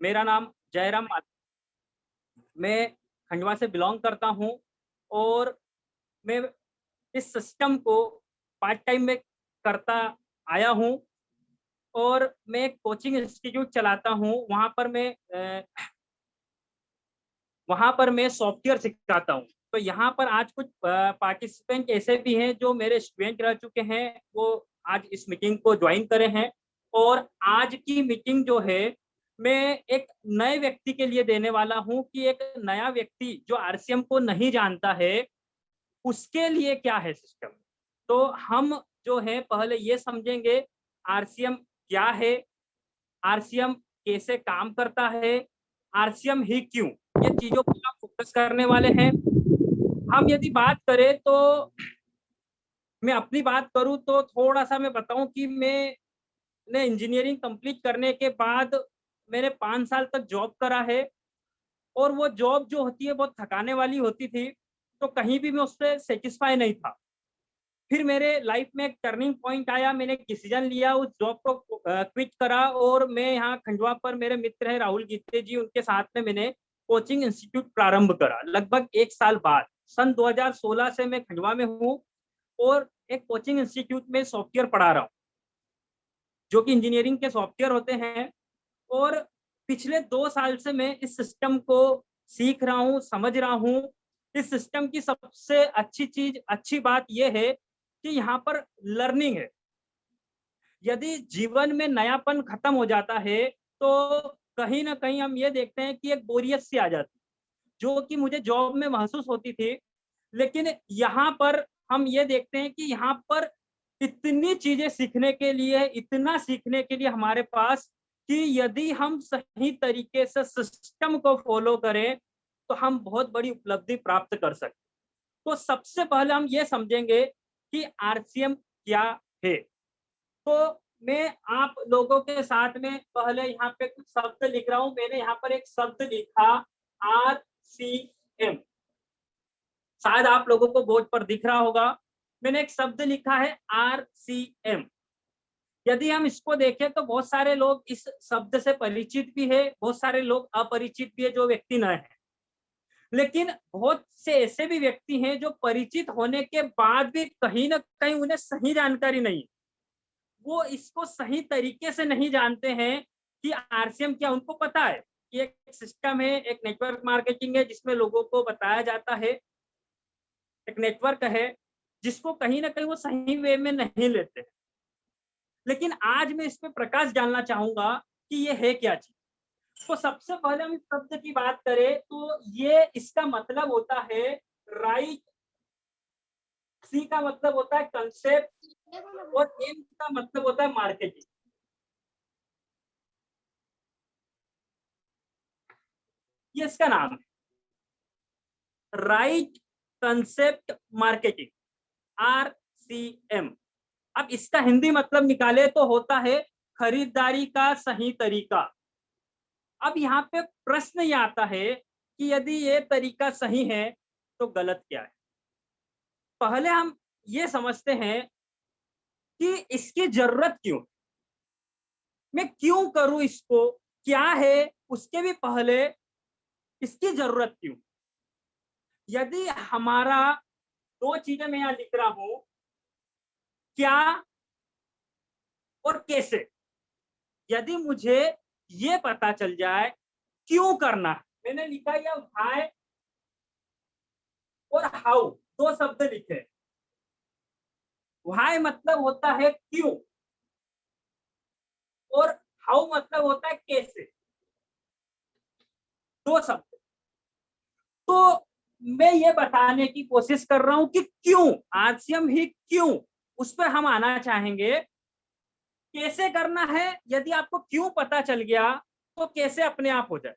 मेरा नाम जयराम मैं खंडवा से बिलॉन्ग करता हूँ और मैं इस सिस्टम को पार्ट टाइम में करता आया हूँ और मैं एक कोचिंग इंस्टीट्यूट चलाता हूँ। वहाँ पर मैं सॉफ्टवेयर सिखाता हूँ। तो यहाँ पर आज कुछ पार्टिसिपेंट ऐसे भी हैं जो मेरे स्टूडेंट रह चुके हैं, वो आज इस मीटिंग को ज्वाइन करे हैं और आज की मीटिंग जो है, मैं एक नए व्यक्ति के लिए देने वाला हूँ कि एक नया व्यक्ति जो आरसीएम को नहीं जानता है, उसके लिए क्या है सिस्टम। तो हम जो है पहले ये समझेंगे आरसीएम क्या है, आरसीएम कैसे काम करता है, आरसीएम ही क्यों, ये चीजों पर हम फोकस करने वाले हैं। हम यदि बात करें तो मैं अपनी बात करूं तो थोड़ा सा मैं बताऊं कि मैंने इंजीनियरिंग कंप्लीट करने के बाद मैंने 5 साल तक जॉब करा है और वो जॉब जो होती है बहुत थकाने वाली होती थी, तो कहीं भी मैं उससे सेटिस्फाई नहीं था। फिर मेरे लाइफ में एक टर्निंग पॉइंट आया, मैंने एक डिसीजन लिया, उस जॉब को क्विट करा और मैं यहाँ खंडवा पर मेरे मित्र हैं राहुल गीते जी, उनके साथ में मैंने कोचिंग इंस्टीट्यूट प्रारंभ करा। लगभग 1 साल बाद सन 2016 से मैं खंडवा में हूँ और एक कोचिंग इंस्टीट्यूट में सॉफ्टवेयर पढ़ा रहा हूँ, जो कि इंजीनियरिंग के सॉफ्टवेयर होते हैं। और पिछले 2 साल से मैं इस सिस्टम को सीख रहा हूँ, समझ रहा हूँ। इस सिस्टम की सबसे अच्छी बात यह है कि यहाँ पर लर्निंग है। यदि जीवन में नयापन खत्म हो जाता है तो कहीं ना कहीं हम ये देखते हैं कि एक बोरियत सी आ जाती है, जो कि मुझे जॉब में महसूस होती थी। लेकिन यहाँ पर हम ये देखते हैं कि यहाँ पर इतनी चीजें सीखने के लिए, इतना सीखने के लिए हमारे पास, कि यदि हम सही तरीके से सिस्टम को फॉलो करें तो हम बहुत बड़ी उपलब्धि प्राप्त कर सकते। तो सबसे पहले हम ये समझेंगे कि आरसीएम क्या है। तो मैं आप लोगों के साथ में पहले यहाँ पे कुछ शब्द लिख रहा हूं। मैंने यहाँ पर एक शब्द लिखा, आरसीएम। शायद आप लोगों को बोर्ड पर दिख रहा होगा। मैंने एक शब्द लिखा है आरसीएम। यदि हम इसको देखें तो बहुत सारे लोग इस शब्द से परिचित भी है, बहुत सारे लोग अपरिचित भी है, जो व्यक्ति न है। लेकिन बहुत से ऐसे भी व्यक्ति हैं जो परिचित होने के बाद भी कहीं ना कहीं उन्हें सही जानकारी नहीं, वो इसको सही तरीके से नहीं जानते हैं कि आरसीएम क्या। उनको पता है कि एक सिस्टम है, एक नेटवर्क मार्केटिंग है जिसमें लोगों को बताया जाता है, एक नेटवर्क है जिसको कहीं ना कहीं वो सही वे में नहीं लेते। लेकिन आज मैं इस पे प्रकाश डालना चाहूंगा कि ये है क्या चीज। तो सबसे पहले हम इस शब्द की बात करें तो ये इसका मतलब होता है राइट, सी का मतलब होता है कंसेप्ट और एम का मतलब होता है मार्केटिंग। ये इसका नाम है, राइट कंसेप्ट मार्केटिंग, आरसीएम। अब इसका हिंदी मतलब निकाले तो होता है खरीदारी का सही तरीका। अब यहाँ पे प्रश्न ये आता है कि यदि ये तरीका सही है तो गलत क्या है। पहले हम ये समझते हैं कि इसकी जरूरत क्यों, मैं क्यों करूं इसको, क्या है, उसके भी पहले इसकी जरूरत क्यों। यदि हमारा दो चीजें मैं यहाँ लिख रहा हूं, क्या और कैसे। यदि मुझे ये पता चल जाए क्यों करना है, मैंने लिखा या व्हाई और हाउ, दो शब्द लिखे। व्हाई मतलब होता है क्यों और हाउ मतलब होता है कैसे, दो शब्द। तो मैं ये बताने की कोशिश कर रहा हूं कि क्यों, आरसीएम ही क्यों, उस पर हम आना चाहेंगे। कैसे करना है, यदि आपको क्यों पता चल गया तो कैसे अपने आप हो जाए,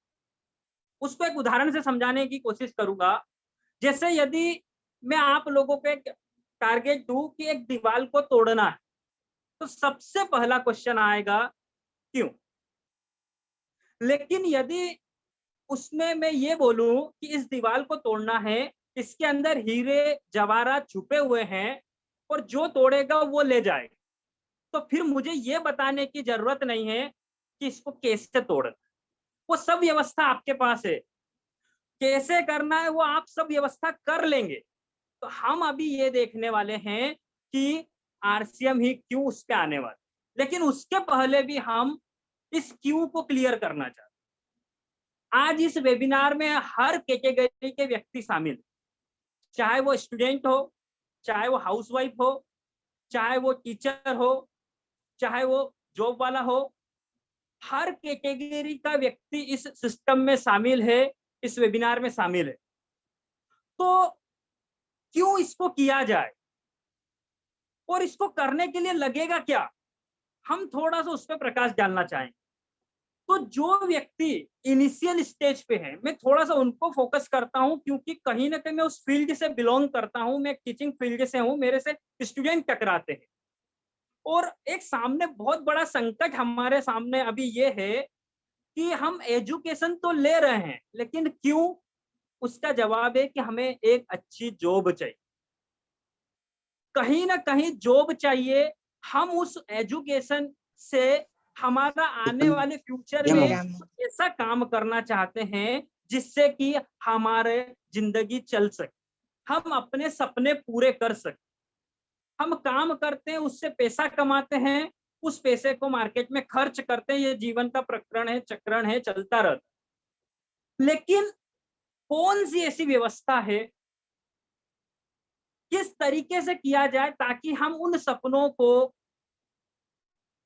उसको एक उदाहरण से समझाने की कोशिश करूंगा। जैसे यदि मैं आप लोगों को एक टारगेट दूं कि एक दीवार को तोड़ना है, तो सबसे पहला क्वेश्चन आएगा क्यों। लेकिन यदि उसमें मैं ये बोलूं कि इस दीवार को तोड़ना है, इसके अंदर हीरे जवाहरात छुपे हुए हैं और जो तोड़ेगा वो ले जाएगा, तो फिर मुझे ये बताने की जरूरत नहीं है कि इसको कैसे तोड़ना। वो सब व्यवस्था आपके पास है, कैसे करना है वो आप सब व्यवस्था कर लेंगे। तो हम अभी ये देखने वाले हैं कि आरसीएम ही क्यों उस पे आने वाला, लेकिन उसके पहले भी हम इस क्यों को क्लियर करना चाहते हैं। आज इस वेबिनार में हर कैटेगरी के व्यक्ति शामिल, चाहे वो स्टूडेंट हो, चाहे वो हाउसवाइफ हो, चाहे वो टीचर हो, चाहे वो जॉब वाला हो, हर कैटेगरी का व्यक्ति इस सिस्टम में शामिल है, इस वेबिनार में शामिल है। तो क्यों इसको किया जाए और इसको करने के लिए लगेगा क्या, हम थोड़ा सा उस पर प्रकाश डालना चाहें। तो जो व्यक्ति इनिशियल स्टेज पे है, मैं थोड़ा सा उनको फोकस करता हूं, क्योंकि कहीं ना कहीं मैं उस फील्ड से बिलोंग करता हूं, मैं टीचिंग फील्ड से हूं, मेरे से स्टूडेंट टकराते हैं। और एक सामने बहुत बड़ा संकट हमारे सामने अभी ये है कि हम एजुकेशन तो ले रहे हैं, लेकिन क्यों, उसका जवाब है कि हमें एक अच्छी जॉब चाहिए, कहीं ना कहीं जॉब चाहिए। हम उस एजुकेशन से हमारा आने वाले फ्यूचर में ऐसा काम करना चाहते हैं जिससे कि हमारे जिंदगी चल सके, हम अपने सपने पूरे कर सके। हम काम करते हैं, उससे पैसा कमाते हैं, उस पैसे को मार्केट में खर्च करते हैं, ये जीवन का प्रकरण है, चक्रण है, चलता रहता है। लेकिन कौन सी ऐसी व्यवस्था है, किस तरीके से किया जाए ताकि हम उन सपनों को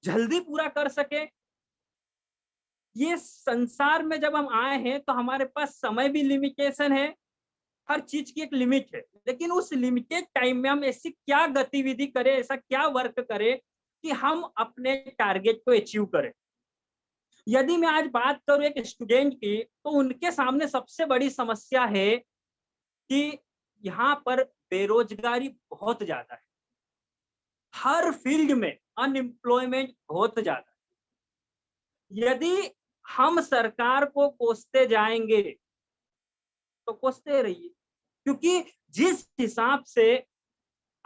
जल्दी पूरा कर सके। ये संसार में जब हम आए हैं तो हमारे पास समय भी लिमिटेशन है, हर चीज की एक लिमिट है, लेकिन उस लिमिटेड टाइम में हम ऐसी क्या गतिविधि करें, ऐसा क्या वर्क करें कि हम अपने टारगेट को अचीव करें। यदि मैं आज बात करूं एक स्टूडेंट की, तो उनके सामने सबसे बड़ी समस्या है कि यहाँ पर बेरोजगारी बहुत ज्यादा है, हर फील्ड में अनएम्प्लॉयमेंट बहुत ज्यादा है। यदि हम सरकार को कोसते जाएंगे तो कोसते रहिए, क्योंकि जिस हिसाब से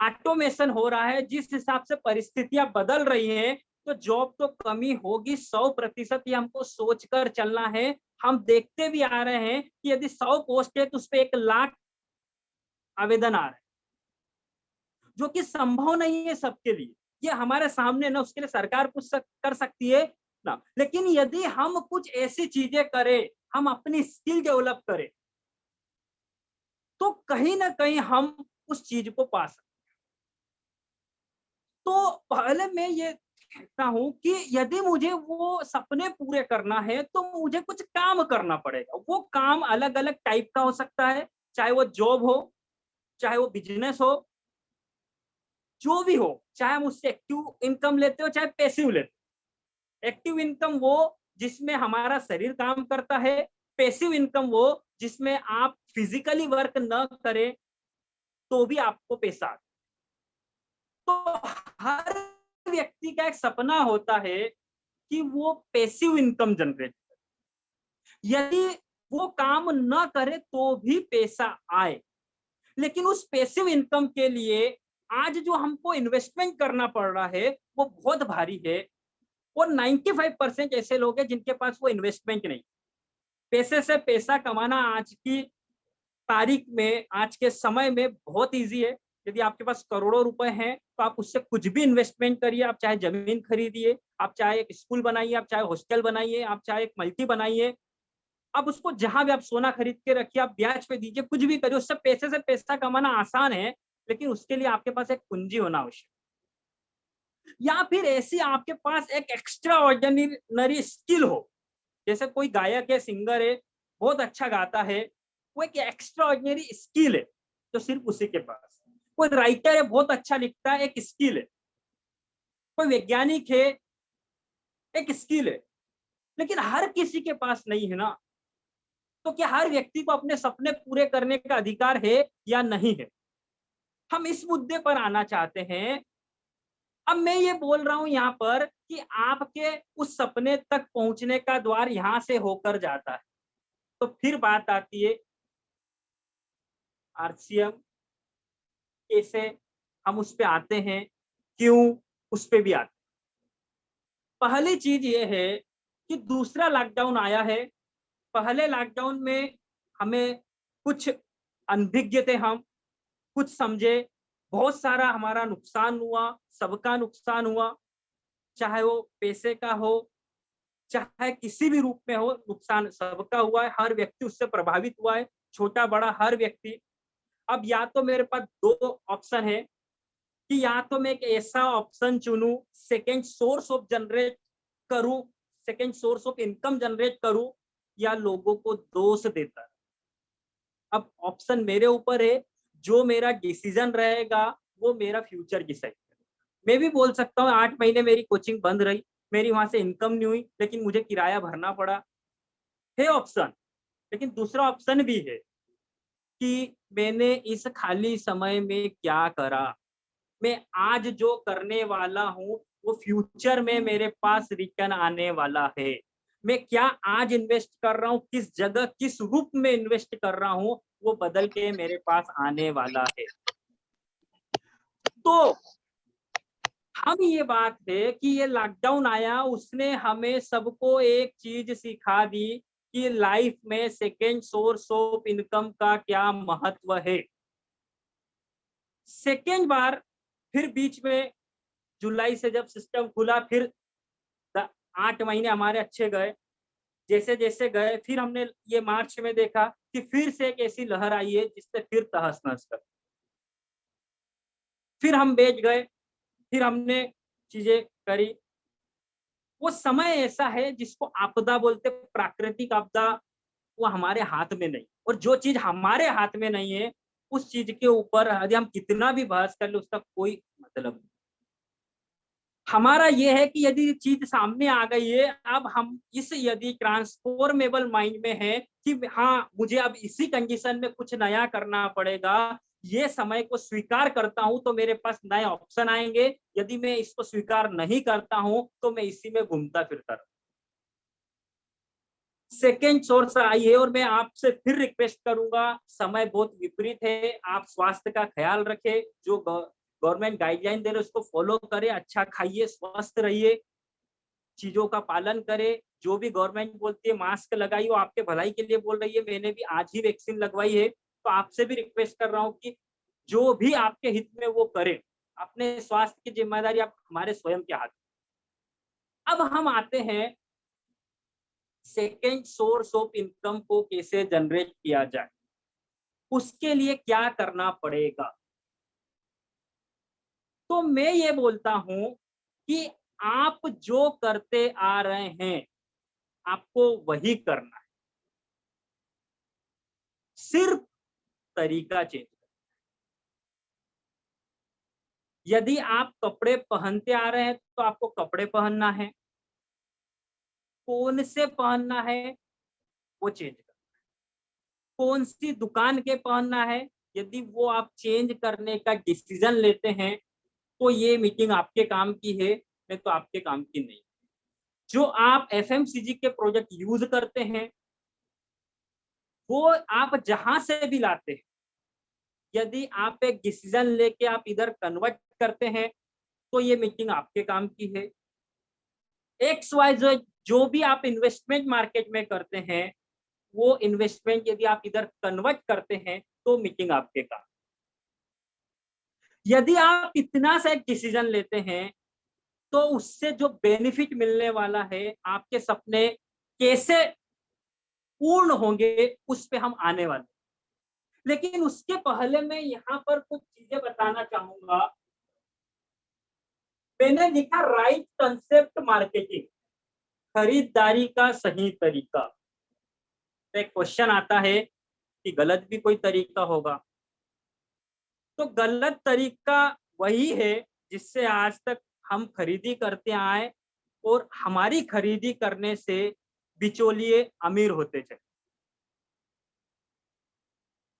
ऑटोमेशन हो रहा है, जिस हिसाब से परिस्थितियां बदल रही हैं, तो जॉब तो कमी होगी 100%, ये हमको सोचकर चलना है। हम देखते भी आ रहे हैं कि यदि 100 पोस्ट है तो उस पर 1 लाख आवेदन आ रहे हैं, जो कि संभव नहीं है सबके लिए। ये हमारे सामने ना, उसके लिए सरकार कुछ कर सकती है ना, लेकिन यदि हम कुछ ऐसी चीजें करें, हम अपनी स्किल डेवलप करें, तो कहीं ना कहीं हम उस चीज को पा सकते। तो पहले मैं ये कहता हूं कि यदि मुझे वो सपने पूरे करना है तो मुझे कुछ काम करना पड़ेगा। वो काम अलग अलग टाइप का हो सकता है, चाहे वो जॉब हो, चाहे वो बिजनेस हो, जो भी हो, चाहे हम उससे एक्टिव इनकम लेते हो, चाहे पैसिव लेते हो। एक्टिव इनकम वो जिसमें हमारा शरीर काम करता है, पैसिव इनकम वो जिसमें आप फिजिकली वर्क न करें तो भी आपको पैसा आता है। तो हर व्यक्ति का एक सपना होता है कि वो पैसिव इनकम जनरेट करे, यदि वो काम न करे तो भी पैसा आए। लेकिन उस पैसिव इनकम के लिए आज जो हमको इन्वेस्टमेंट करना पड़ रहा है वो बहुत भारी है, और 95% ऐसे लोग हैं जिनके पास वो इन्वेस्टमेंट नहीं। पैसे से पैसा कमाना आज की तारीख में, आज के समय में बहुत इजी है। यदि आपके पास करोड़ों रुपए हैं तो आप उससे कुछ भी इन्वेस्टमेंट करिए, आप चाहे जमीन खरीदिए, आप चाहे एक स्कूल बनाइए, आप चाहे हॉस्टल बनाइए, आप चाहे एक मल्टी बनाइए, आप उसको जहां भी आप सोना खरीद के रखिए, आप ब्याज पे दीजिए, कुछ भी करिए, उससे पैसे से पैसा कमाना आसान है, लेकिन उसके लिए आपके पास एक पूंजी होना आवश्यक। या फिर ऐसी आपके पास एक एक्स्ट्रा ऑर्डिनरी स्किल हो, जैसे कोई गायक है, सिंगर है, बहुत अच्छा गाता है, वो एक एक्स्ट्रा ऑर्डिनरी स्किल है जो सिर्फ उसी के पास। कोई राइटर है, बहुत अच्छा लिखता है, एक स्किल है। कोई वैज्ञानिक है, एक स्किल है। लेकिन हर किसी के पास नहीं है ना। तो क्या हर व्यक्ति को अपने सपने पूरे करने का अधिकार है या नहीं है, हम इस मुद्दे पर आना चाहते हैं। अब मैं ये बोल रहा हूं यहाँ पर कि आपके उस सपने तक पहुंचने का द्वार यहां से होकर जाता है। तो फिर बात आती है आरसीएम, कैसे हम उस पे आते हैं, क्यों उस पे भी आते हैं। पहली चीज ये है कि दूसरा लॉकडाउन आया है, पहले लॉकडाउन में हमें कुछ अनभिज्ञ थे, हम कुछ समझे, बहुत सारा हमारा नुकसान हुआ, सबका नुकसान हुआ, चाहे वो पैसे का हो, चाहे किसी भी रूप में हो, नुकसान सबका हुआ है, हर व्यक्ति उससे प्रभावित हुआ है, छोटा बड़ा हर व्यक्ति। अब या तो मेरे पास 2 ऑप्शन है कि या तो मैं एक ऐसा ऑप्शन चुनूं, सेकंड सोर्स ऑफ जनरेट करूं, second source of income generate करूं, या लोगों को दोष देता। अब ऑप्शन मेरे ऊपर है, जो मेरा डिसीजन रहेगा वो मेरा फ्यूचर डिसाइड करेगा। मैं भी बोल सकता हूँ 8 महीने मेरी कोचिंग बंद रही, मेरी वहां से इनकम नहीं हुई, लेकिन मुझे किराया भरना पड़ा, है ऑप्शन। लेकिन दूसरा ऑप्शन भी है कि मैंने इस खाली समय में क्या करा, मैं आज जो करने वाला हूँ वो फ्यूचर में मेरे पास रिटर्न आने वाला है। मैं क्या आज इन्वेस्ट कर रहा हूँ, किस जगह किस रूप में इन्वेस्ट कर रहा हूँ, वो बदल के मेरे पास आने वाला है। तो हम ये बात है कि ये लॉकडाउन आया, उसने हमें सबको एक चीज सिखा दी कि लाइफ में सेकेंड सोर्स ऑफ इनकम का क्या महत्व है। सेकेंड बार फिर बीच में जुलाई से जब सिस्टम खुला, फिर 8 महीने हमारे अच्छे गए, जैसे जैसे गए फिर हमने ये मार्च में देखा कि फिर से एक ऐसी लहर आई है जिससे फिर तहस नहस कर, फिर हम बेच गए, फिर हमने चीजें करी। वो समय ऐसा है जिसको आपदा बोलते, प्राकृतिक आपदा, वो हमारे हाथ में नहीं, और जो चीज हमारे हाथ में नहीं है उस चीज के ऊपर यदि हम कितना भी बहस कर ले उसका कोई मतलब नहीं। हमारा ये है कि यदि चीज सामने आ गई है, अब हम इस यदि ट्रांसफॉर्मेबल माइंड में है कि हाँ मुझे अब इसी कंडीशन में कुछ नया करना पड़ेगा, ये समय को स्वीकार करता हूं तो मेरे पास नए ऑप्शन आएंगे, यदि मैं इसको स्वीकार नहीं करता हूं तो मैं इसी में घूमता फिरता रहूं। सेकेंड सोर्स आई है, और मैं आपसे फिर रिक्वेस्ट करूंगा, समय बहुत विपरीत है, आप स्वास्थ्य का ख्याल रखें, जो गवर्नमेंट गाइडलाइन दे रहे उसको फॉलो करें, अच्छा खाइए, स्वस्थ रहिए, चीजों का पालन करें, जो भी गवर्नमेंट बोलती है मास्क लगाइए, वो आपके भलाई के लिए बोल रही है, मैंने भी आज ही वैक्सीन लगवाई है, तो आपसे भी रिक्वेस्ट कर रहा हूँ कि जो भी आपके हित में वो करें, अपने स्वास्थ्य की जिम्मेदारी आप हमारे स्वयं के हाथ। अब हम आते हैं सेकेंड सोर्स ऑफ इनकम को कैसे जनरेट किया जाए, उसके लिए क्या करना पड़ेगा। तो मैं ये बोलता हूं कि आप जो करते आ रहे हैं आपको वही करना है, सिर्फ तरीका चेंज। यदि आप कपड़े पहनते आ रहे हैं तो आपको कपड़े पहनना है, कौन से पहनना है वो चेंज करना, कौन सी दुकान के पहनना है, यदि वो आप चेंज करने का डिसीजन लेते हैं तो ये मीटिंग आपके काम की है, नहीं तो आपके काम की नहीं। जो आप एफएमसीजी के प्रोजेक्ट यूज करते हैं वो आप जहां से भी लाते हैं, यदि आप एक डिसीजन लेके आप इधर कन्वर्ट करते हैं तो ये मीटिंग आपके काम की है। एक्स वाई जो भी आप इन्वेस्टमेंट मार्केट में करते हैं वो इन्वेस्टमेंट यदि आप इधर कन्वर्ट करते हैं तो मीटिंग आपके काम। यदि आप इतना सा एक डिसीजन लेते हैं तो उससे जो बेनिफिट मिलने वाला है, आपके सपने कैसे पूर्ण होंगे उस पे हम आने वाले। लेकिन उसके पहले मैं यहाँ पर कुछ चीजें बताना चाहूंगा। मैंने लिखा राइट कंसेप्ट मार्केटिंग, खरीदारी का सही तरीका। तो एक क्वेश्चन आता है कि गलत भी कोई तरीका होगा, तो गलत तरीका वही है जिससे आज तक हम खरीदी करते आए और हमारी खरीदी करने से बिचौलिए अमीर होते चले।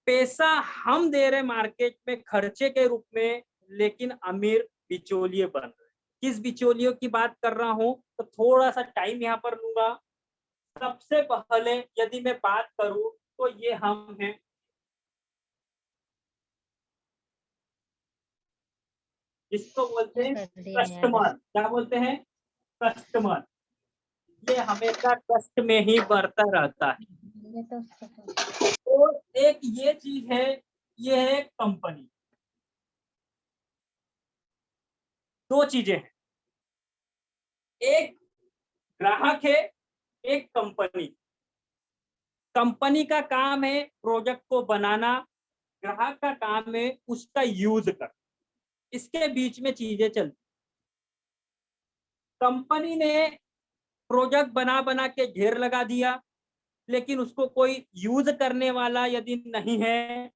पैसा हम दे रहे मार्केट में खर्चे के रूप में, लेकिन अमीर बिचौलिए बन रहे। किस बिचौलियों की बात कर रहा हूं, तो थोड़ा सा टाइम यहाँ पर लूंगा। सबसे पहले यदि मैं बात करूं तो ये हम हैं, जिसको बोलते हैं कस्टमर। क्या बोलते हैं? कस्टमर। ये हमेशा कष्ट में ही बढ़ता रहता है। और एक ये चीज है, ये है कंपनी। दो चीजें हैं, एक ग्राहक है, एक कंपनी। कंपनी का काम है प्रोजेक्ट को बनाना, ग्राहक का काम है उसका यूज कर। इसके बीच में चीजें चलती। कंपनी ने प्रोजेक्ट बना बना के ढेर लगा दिया, लेकिन उसको कोई यूज करने वाला यदि नहीं है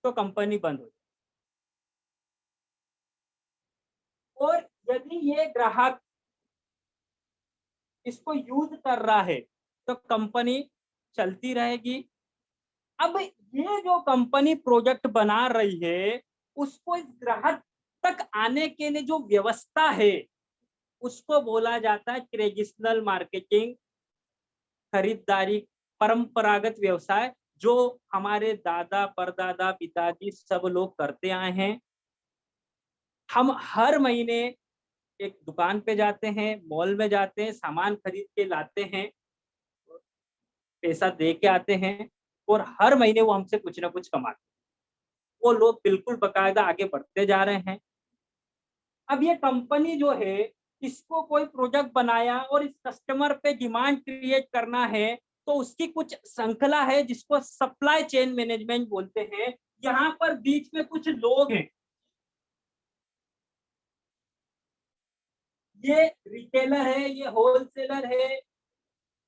तो कंपनी बंद हो जाए। और यदि ये ग्राहक इसको यूज कर रहा है तो कंपनी चलती रहेगी। अब ये जो कंपनी प्रोजेक्ट बना रही है, उसको इस ग्राहक तक आने के लिए जो व्यवस्था है उसको बोला जाता है ट्रेडिशनल मार्केटिंग, खरीदारी, परंपरागत व्यवसाय, जो हमारे दादा परदादा पिताजी सब लोग करते आए हैं। हम हर महीने एक दुकान पे जाते हैं, मॉल में जाते हैं, सामान खरीद के लाते हैं, पैसा दे के आते हैं, और हर महीने वो हमसे कुछ ना कुछ कमाते हैं। वो लोग बिल्कुल बकायदा आगे बढ़ते जा रहे हैं। अब ये कंपनी जो है, इसको कोई प्रोजेक्ट बनाया और इस कस्टमर पे डिमांड क्रिएट करना है, तो उसकी कुछ श्रृंखला है जिसको सप्लाई चेन मैनेजमेंट बोलते हैं। यहाँ पर बीच में कुछ लोग हैं, ये रिटेलर है, ये होलसेलर है,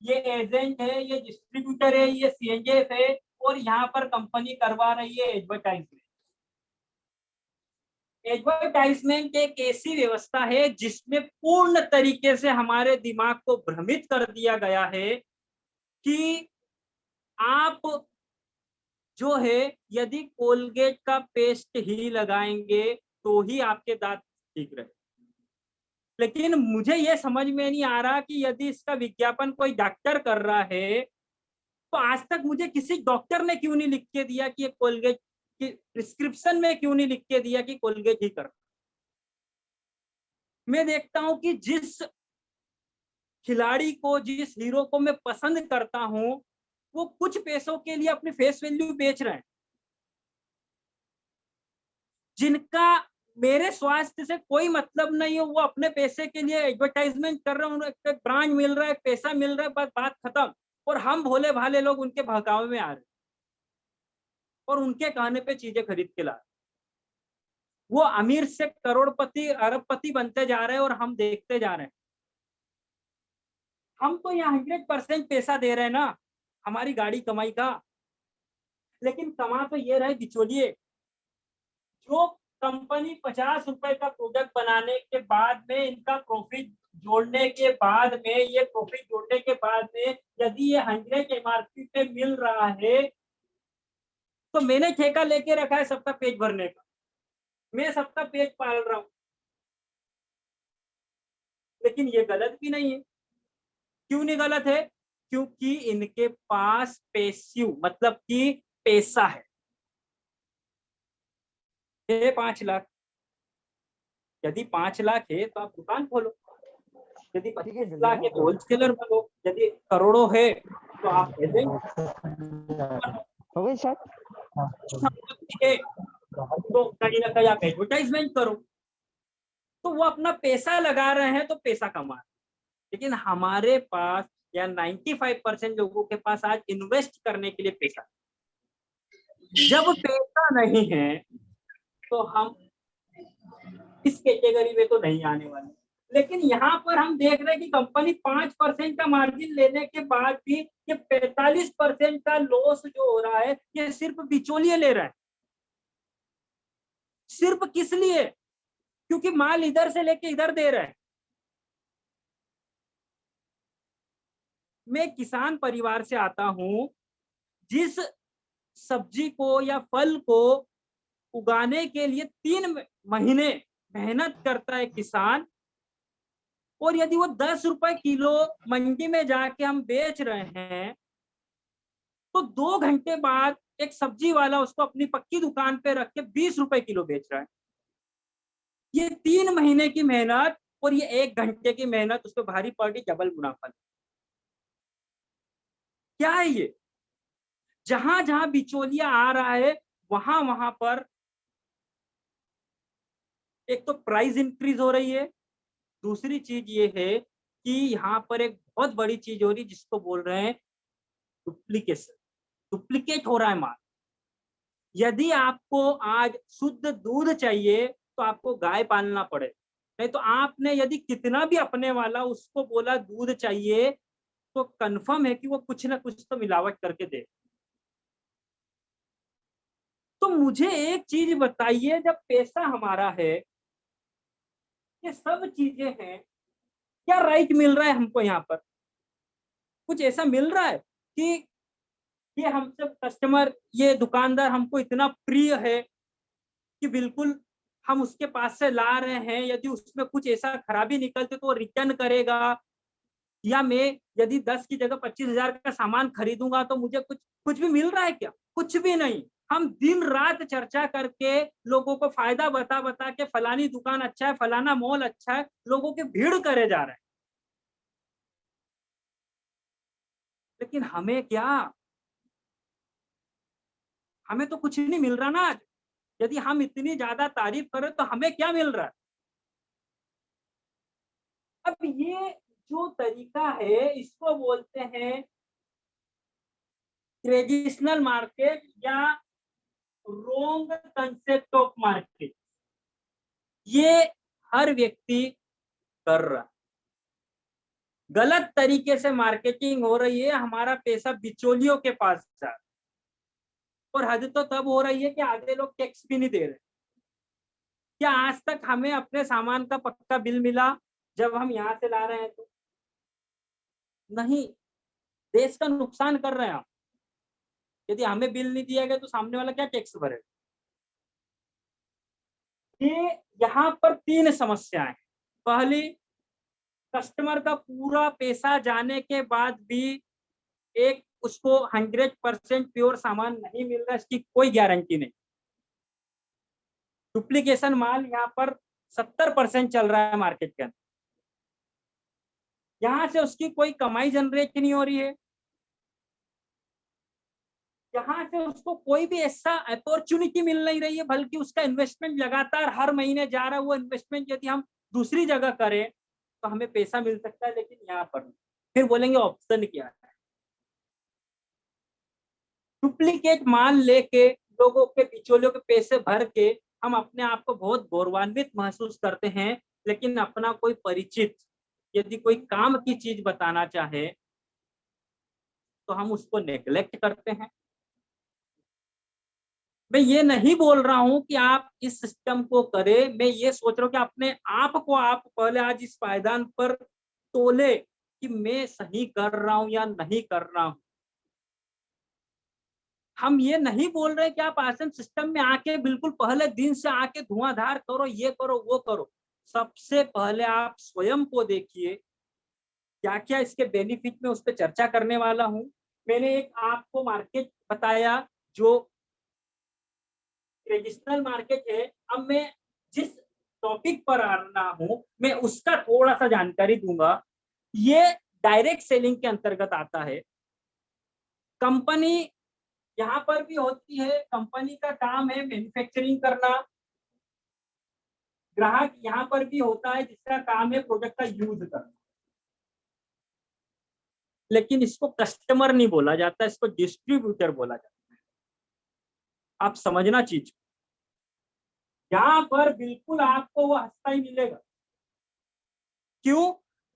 ये एजेंट है, ये डिस्ट्रीब्यूटर है, ये सीएनएफ है, और यहाँ पर कंपनी करवा रही है एडवर्टाइजमेंट। एडवर्टाइजमेंट एक ऐसी व्यवस्था है जिसमें पूर्ण तरीके से हमारे दिमाग को भ्रमित कर दिया गया है कि आप जो है यदि कोलगेट का पेस्ट ही लगाएंगे तो ही आपके दांत ठीक रहे। लेकिन मुझे यह समझ में नहीं आ रहा कि यदि इसका विज्ञापन कोई डॉक्टर कर रहा है, तो आज तक मुझे किसी डॉक्टर ने क्यों नहीं लिख के दिया कि ये कोलगेट की प्रिस्क्रिप्शन में क्यों नहीं लिख के दिया कि कोलगेट ही कर। मैं देखता हूं कि जिस खिलाड़ी को, जिस हीरो को मैं पसंद करता हूं, वो कुछ पैसों के लिए अपनी फेस वैल्यू बेच रहे हैं। जिनका मेरे स्वास्थ्य से कोई मतलब नहीं है, वो अपने पैसे के लिए एडवर्टाइजमेंट कर रहे हैं, उन्हें एक ब्रांड मिल रहा है, पैसा मिल रहा है, बस बात खत्म। और हम भोले भाले लोग उनके बहकावे में आ रहे हैं और उनके कहने पे चीजें खरीद के ला रहे। वो अमीर से करोड़पति अरबपति बनते जा रहे हैं और हम देखते जा रहे हैं। हम तो यहाँ 100% पैसा दे रहे हैं ना, हमारी गाड़ी कमाई का, लेकिन कमा तो ये रहे बिचौलिए। जो कंपनी 50 रुपए का प्रोडक्ट बनाने के बाद में इनका प्रॉफिट जोड़ने के बाद में, ये प्रॉफिट जोड़ने के बाद में यदि ये 100 एमआरपी पे मिल रहा है, तो मैंने ठेका लेके रखा है सबका पेट भरने का, मैं सबका पेट पाल रहा हूँ। लेकिन ये गलत भी नहीं है। क्यों नहीं गलत है? क्योंकि इनके पास पैसिव मतलब कि पैसा है। 5 लाख, यदि 5 लाख है तो आप दुकान खोलो, यदि 25 लाख है तो होलसेलर बनो, यदि करोड़ों है तो आप हो गई सर। है तो कहीं ना कहीं आप एडवर्टाइजमेंट करो। तो वो अपना पैसा लगा रहे हैं तो पैसा कमा रहे हैं। लेकिन हमारे पास या 95% लोगों के पास आज इन्वेस्ट करने के लिए पैसा, जब पैसा नहीं है तो हम इस कैटेगरी में तो नहीं आने वाले। लेकिन यहाँ पर हम देख रहे हैं कि कंपनी 5% का मार्जिन लेने के बाद भी ये 45% का लॉस जो हो रहा है, ये सिर्फ बिचौलिए ले रहा है। सिर्फ किस लिए? क्योंकि माल इधर से लेके इधर दे रहा है। मैं किसान परिवार से आता हूं। जिस सब्जी को या फल को उगाने के लिए 3 महीने मेहनत करता है किसान, और यदि वो 10 रुपए किलो मंडी में जाके हम बेच रहे हैं, तो 2 घंटे बाद एक सब्जी वाला उसको अपनी पक्की दुकान पे रख के 20 रुपए किलो बेच रहा है। ये 3 महीने की मेहनत और ये 1 घंटे की मेहनत, उस पर भारी पड़ी, डबल मुनाफा। क्या है ये? जहां जहां बिचौलिया आ रहा है वहां वहां पर एक तो प्राइस इंक्रीज हो रही है, दूसरी चीज ये है कि यहाँ पर एक बहुत बड़ी चीज हो रही है जिसको बोल रहे हैं डुप्लीकेशन। डुप्लीकेट हो रहा है माल। यदि आपको आज शुद्ध दूध चाहिए तो आपको गाय पालना पड़े, नहीं तो आपने यदि कितना भी अपने वाला उसको बोला दूध चाहिए तो कंफर्म है कि वो कुछ ना कुछ तो मिलावट करके दे। तो मुझे एक चीज बताइए, जब पैसा हमारा है, ये सब चीजें हैं, क्या राइट मिल रहा है हमको यहाँ पर? कुछ ऐसा मिल रहा है कि ये हमसे कस्टमर, ये दुकानदार हमको इतना प्रिय है कि बिल्कुल हम उसके पास से ला रहे हैं, यदि उसमें कुछ ऐसा खराबी निकलते तो वो रिटर्न करेगा, या मैं यदि 10 की जगह 25,000 का सामान खरीदूंगा तो मुझे कुछ कुछ भी मिल रहा है क्या? कुछ भी नहीं। हम दिन रात चर्चा करके लोगों को फायदा बता बता के फलानी दुकान अच्छा है, फलाना मॉल अच्छा है, लोगों की भीड़ करे जा रहे हैं। लेकिन हमें क्या? हमें तो कुछ नहीं मिल रहा ना आज। यदि हम इतनी ज्यादा तारीफ करें तो हमें क्या मिल रहा है? अब ये जो तरीका है इसको बोलते हैं ट्रेडिशनल मार्केट या रोंग कंसेप्ट ऑफ मार्केट। ये हर व्यक्ति कर रहा है। गलत तरीके से मार्केटिंग हो रही है, हमारा पैसा बिचौलियों के पास जा रहा है। और हद तो तब हो रही है कि आधे लोग टैक्स भी नहीं दे रहे। क्या आज तक हमें अपने सामान का पक्का बिल मिला जब हम यहाँ से ला रहे हैं तो? नहीं। देश का नुकसान कर रहे हैं हम। यदि हमें बिल नहीं दिया गया तो सामने वाला क्या टैक्स भरेगा? ये यहाँ पर 3 समस्याएं हैं। पहली, कस्टमर का पूरा पैसा जाने के बाद भी एक उसको 100% प्योर सामान नहीं मिल रहा, इसकी कोई गारंटी नहीं। डुप्लीकेशन माल यहाँ पर 70% चल रहा है मार्केट के अंदर। यहाँ से उसकी कोई कमाई जनरेट नहीं हो रही है। यहाँ से उसको कोई भी ऐसा अपॉर्चुनिटी मिल नहीं रही है, बल्कि उसका इन्वेस्टमेंट लगातार हर महीने जा रहा है। वो इन्वेस्टमेंट यदि हम दूसरी जगह करें तो हमें पैसा मिल सकता है, लेकिन यहाँ पर नहीं। फिर बोलेंगे ऑप्शन क्या है? डुप्लीकेट माल लेके लोगों के बिचौलियों के पैसे भर के हम अपने आप को बहुत गौरवान्वित महसूस करते हैं, लेकिन अपना कोई परिचित यदि कोई काम की चीज बताना चाहे तो हम उसको नेग्लेक्ट करते हैं। मैं ये नहीं बोल रहा हूं कि आप इस सिस्टम को करें, मैं ये सोच रहा हूं कि अपने आप को आप पहले आज इस पायदान पर तोले कि मैं सही कर रहा हूं या नहीं कर रहा हूं। हम ये नहीं बोल रहे कि आप आसन सिस्टम में आके बिल्कुल पहले दिन से आके धुआंधार करो, ये करो वो करो। सबसे पहले आप स्वयं को देखिए, क्या क्या इसके बेनिफिट में उस पर चर्चा करने वाला हूं। मैंने एक आपको मार्केट बताया जो ट्रेडिशनल मार्केट है। अब मैं जिस टॉपिक पर आ रहा हूं मैं उसका थोड़ा सा जानकारी दूंगा। ये डायरेक्ट सेलिंग के अंतर्गत आता है। कंपनी यहाँ पर भी होती है, कंपनी का काम है मैन्युफैक्चरिंग करना। ग्राहक यहाँ पर भी होता है जिसका काम है प्रोडक्ट का यूज करना। लेकिन इसको कस्टमर नहीं बोला जाता, इसको डिस्ट्रीब्यूटर बोला जाता है। आप समझना चीज, यहाँ पर बिल्कुल आपको वो हस्ता ही मिलेगा। क्यों?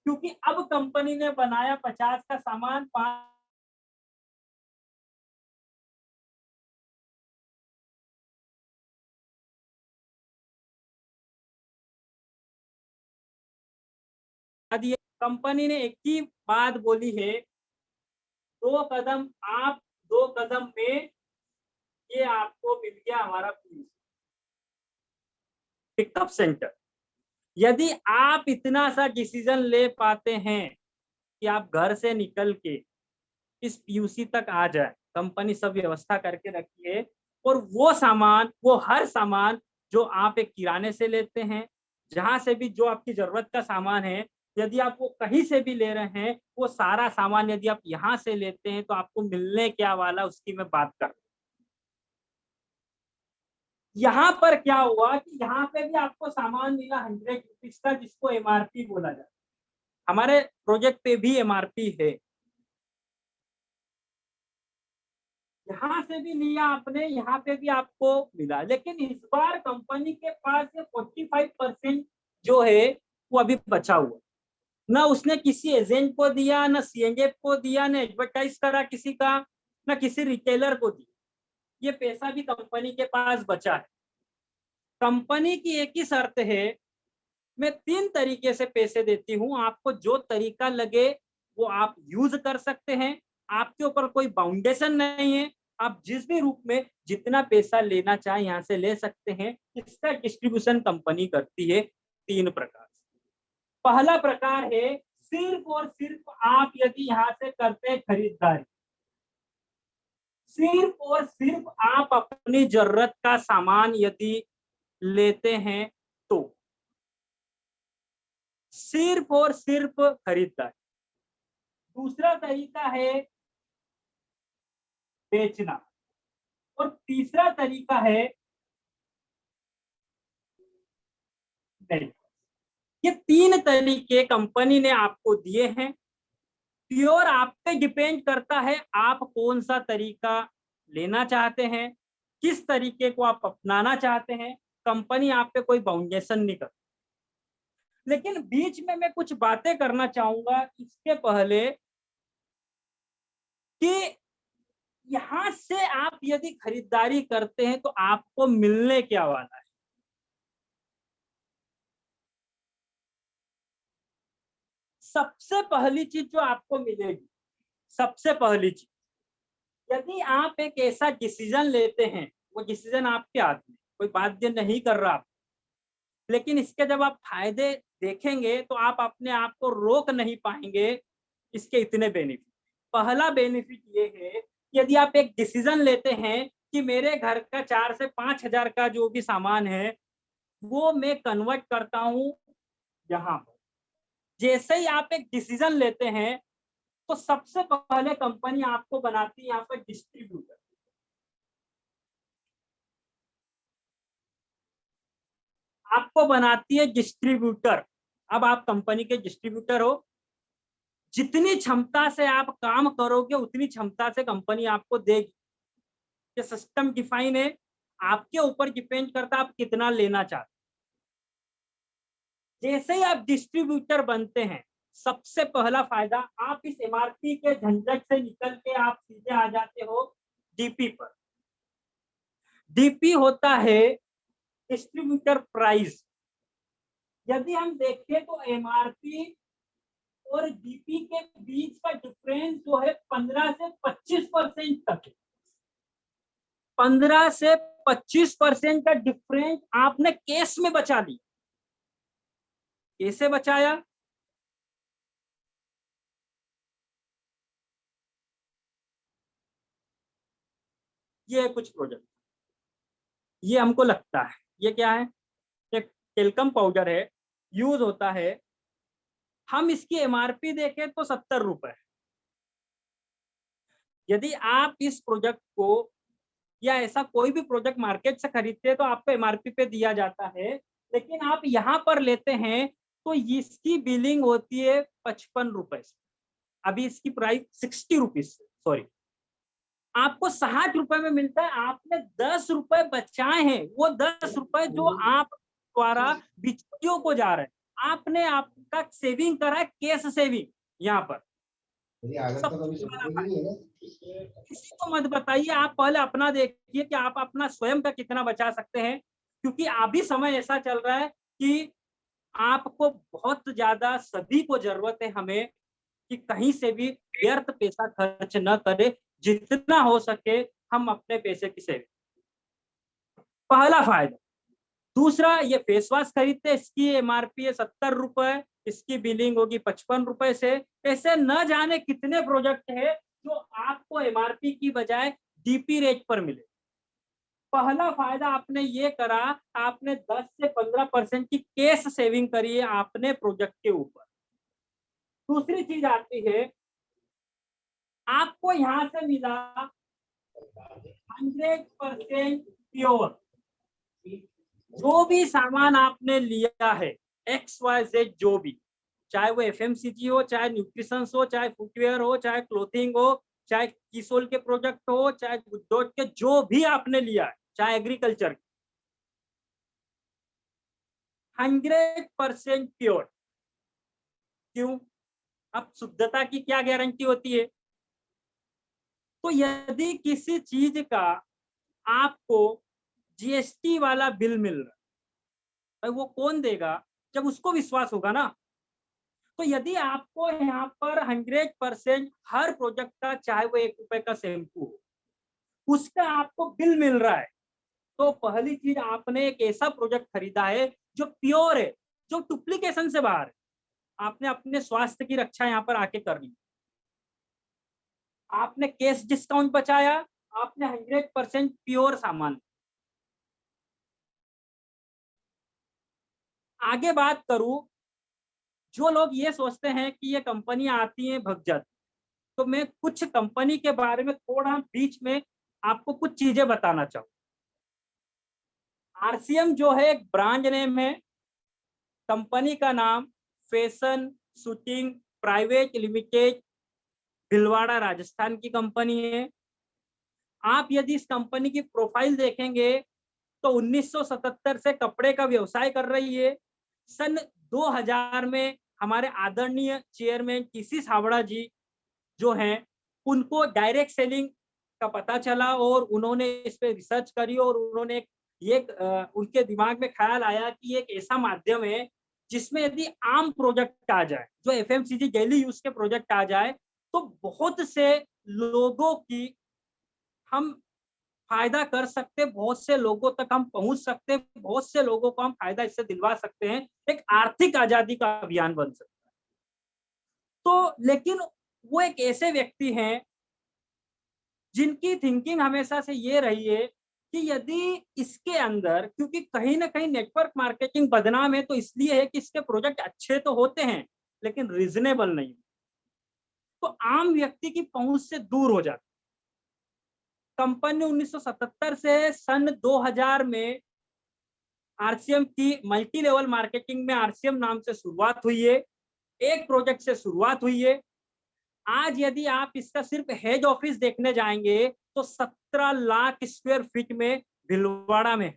क्योंकि अब कंपनी ने बनाया 50 का सामान 5 दिए। कंपनी ने एक ही बात बोली है, 2 कदम आप 2 कदम में ये आपको मिल गया हमारा पिकअप सेंटर। यदि आप इतना सा डिसीजन ले पाते हैं कि आप घर से निकल के इस पीयूसी तक आ जाए, कंपनी सब व्यवस्था करके रखी है। और वो सामान, वो हर सामान जो आप एक किराने से लेते हैं, जहां से भी जो आपकी जरूरत का सामान है, यदि आप वो कहीं से भी ले रहे हैं, वो सारा सामान यदि आप यहाँ से लेते हैं तो आपको मिलने क्या वाला उसकी मैं बात कर। यहाँ पर क्या हुआ कि यहाँ पे भी आपको सामान मिला 100 रुपीज का, जिसको एमआरपी बोला जाता है। हमारे प्रोजेक्ट पे भी एमआरपी है। यहाँ से भी लिया आपने, यहाँ पे भी आपको मिला, लेकिन इस बार कंपनी के पास ये 45% जो है वो अभी बचा हुआ। ना उसने किसी एजेंट को दिया, ना सीएनएफ को दिया, ना एडवर्टाइज करा किसी का, ना किसी रिटेलर को दिया। ये पैसा भी कंपनी के पास बचा है। कंपनी की एक ही शर्त है, मैं 3 तरीके से पैसे देती हूँ, आपको जो तरीका लगे वो आप यूज कर सकते हैं। आपके ऊपर कोई बाउंडेशन नहीं है, आप जिस भी रूप में जितना पैसा लेना चाहे यहाँ से ले सकते हैं। इसका डिस्ट्रीब्यूशन कंपनी करती है 3 प्रकार से। पहला प्रकार है, सिर्फ और सिर्फ आप यदि यहाँ से करते हैं खरीदारी, सिर्फ और सिर्फ आप अपनी जरूरत का सामान यदि लेते हैं तो सिर्फ और सिर्फ खरीदारी। दूसरा तरीका है बेचना, और तीसरा तरीका है नहीं। ये 3 तरीके कंपनी ने आपको दिए हैं। प्योर आप पे डिपेंड करता है आप कौन सा तरीका लेना चाहते हैं, किस तरीके को आप अपनाना चाहते हैं। कंपनी आप पे कोई बाउंडेशन नहीं करती। लेकिन बीच में मैं कुछ बातें करना चाहूंगा इसके पहले कि यहां से आप यदि खरीदारी करते हैं तो आपको मिलने क्या वाला है। सबसे पहली चीज जो आपको मिलेगी, सबसे पहली चीज, यदि आप एक ऐसा डिसीजन लेते हैं, वो डिसीजन आपके हाथ में, कोई बाध्य नहीं कर रहा आप, लेकिन इसके जब आप फायदे देखेंगे तो आप अपने आप को रोक नहीं पाएंगे। इसके इतने बेनिफिट। पहला बेनिफिट ये है, यदि आप एक डिसीजन लेते हैं कि मेरे घर का 4 से 5 हजार का जो भी सामान है वो मैं कन्वर्ट करता हूं यहाँ पर। जैसे ही आप एक डिसीजन लेते हैं तो सबसे पहले कंपनी आपको बनाती है यहाँ पर डिस्ट्रीब्यूटर। आपको बनाती है डिस्ट्रीब्यूटर। अब आप कंपनी के डिस्ट्रीब्यूटर हो, जितनी क्षमता से आप काम करोगे उतनी क्षमता से कंपनी आपको देगी। ये सिस्टम डिफाइन है, आपके ऊपर डिपेंड करता है आप कितना लेना चाहते। जैसे ही आप डिस्ट्रीब्यूटर बनते हैं, सबसे पहला फायदा, आप इस एमआरपी के झंझट से निकल के आप सीधे आ जाते हो डीपी पर। डीपी होता है डिस्ट्रीब्यूटर प्राइस। यदि हम देखें तो एमआरपी और डीपी के बीच का डिफरेंस जो है 15 से 25% तक है। 15 से 25% का डिफरेंस आपने केस में बचा ली। कैसे बचाया? ये कुछ प्रोजेक्ट, ये हमको लगता है, ये क्या है, एक टेल्कम पाउडर है, यूज होता है। हम इसकी एमआरपी देखें तो 70 रुपए। यदि आप इस प्रोजेक्ट को या ऐसा कोई भी प्रोजेक्ट मार्केट से खरीदते हैं तो आपको एमआरपी पे दिया जाता है, लेकिन आप यहाँ पर लेते हैं तो इसकी बिलिंग होती है 55 रुपए से। अभी इसकी प्राइस 60 रुपीज, सॉरी, आपको 60 रुपए में मिलता है। आपने 10 रुपए बचाए हैं, वो 10 रुपए जो आप द्वारा बिचौलियों को जा रहे हैं, आपने आपका सेविंग करा है, कैश सेविंग। यहाँ पर किसी को मत बताइए, आप पहले अपना देखिए कि आप अपना स्वयं का कितना बचा सकते हैं। क्योंकि अभी समय ऐसा चल रहा है कि आपको बहुत ज्यादा, सभी को जरूरत है हमें कि कहीं से भी व्यर्थ पैसा खर्च न करे। जितना हो सके हम अपने पैसे की सेविंग, पहला फायदा। दूसरा, ये फेस वॉश खरीदते हैं, इसकी एमआरपी है 70 रुपए, इसकी बिलिंग होगी 55 रुपए से। ऐसे न जाने कितने प्रोजेक्ट है जो आपको एमआरपी की बजाय डीपी रेट पर मिले। पहला फायदा आपने ये करा, आपने 10 से 15% की कैश सेविंग करी है आपने प्रोजेक्ट के ऊपर। दूसरी चीज आती है, आपको यहां से मिला 100% प्योर। जो भी सामान आपने लिया है XYZ, जो भी, चाहे वो FMCG हो, चाहे न्यूट्रिशन हो, चाहे फुटवेयर हो, चाहे क्लोथिंग हो, चाहे किसोल के प्रोडक्ट हो, चाहे गुड्डोट के, जो भी आपने लिया है, चाहे एग्रीकल्चर, 100% प्योर। क्यों? अब शुद्धता की क्या गारंटी होती है? तो यदि किसी चीज का आपको GST वाला बिल मिल रहा है, वो कौन देगा? जब उसको विश्वास होगा ना। तो यदि आपको यहाँ पर 100% हर प्रोडक्ट का, चाहे वो ₹1 का शैम्पू हो, उसका आपको बिल मिल रहा है, तो पहली चीज, आपने एक ऐसा प्रोडक्ट खरीदा है जो प्योर है, जो डुप्लीकेशन से बाहर है। आपने अपने स्वास्थ्य की रक्षा यहाँ पर आके करनी। आपने कैश डिस्काउंट बचाया, आपने 100% प्योर सामान। आगे बात करूं, जो लोग ये सोचते हैं कि ये कंपनी आती है भग जाती, तो मैं कुछ कंपनी के बारे में थोड़ा बीच में आपको कुछ चीजें बताना चाहूँ। RCM जो है एक ब्रांड नेम है। कंपनी का नाम fashion shooting private limited, Bhilwara Rajasthan की कंपनी है। आप यदि इस कंपनी की प्रोफाइल देखेंगे तो 1977 से कपड़े का व्यवसाय कर रही है। सन 2000 में हमारे आदरणीय चेयरमैन TC सावड़ा जी जो हैं, उनको डायरेक्ट सेलिंग का पता चला और उन्होंने इस पे रिसर्च करी और उन्होंने उनके दिमाग में ख्याल आया कि एक ऐसा माध्यम है जिसमें यदि आम प्रोडक्ट आ जाए, जो FMCG डेली यूज के प्रोडक्ट आ जाए, तो बहुत से लोगों की हम फायदा कर सकते, बहुत से लोगों तक हम पहुंच सकते, बहुत से लोगों को हम फायदा इससे दिलवा सकते हैं, एक आर्थिक आजादी का अभियान बन सकता है। तो लेकिन वो एक ऐसे व्यक्ति हैं जिनकी थिंकिंग हमेशा से ये रही है कि यदि इसके अंदर, क्योंकि कहीं ना कहीं नेटवर्क मार्केटिंग बदनाम है, तो इसलिए है कि इसके प्रोडक्ट अच्छे तो होते हैं लेकिन रीजनेबल नहीं, तो आम व्यक्ति की पहुंच से दूर हो जाती। कंपनी ने 1977 से सन 2000 में RCM की मल्टी लेवल मार्केटिंग में RCM नाम से शुरुआत हुई है। एक प्रोजेक्ट से शुरुआत हुई है। आज यदि आप इसका सिर्फ हेड ऑफिस देखने जाएंगे तो 17 लाख स्क्वायर फीट में भिलवाड़ा में।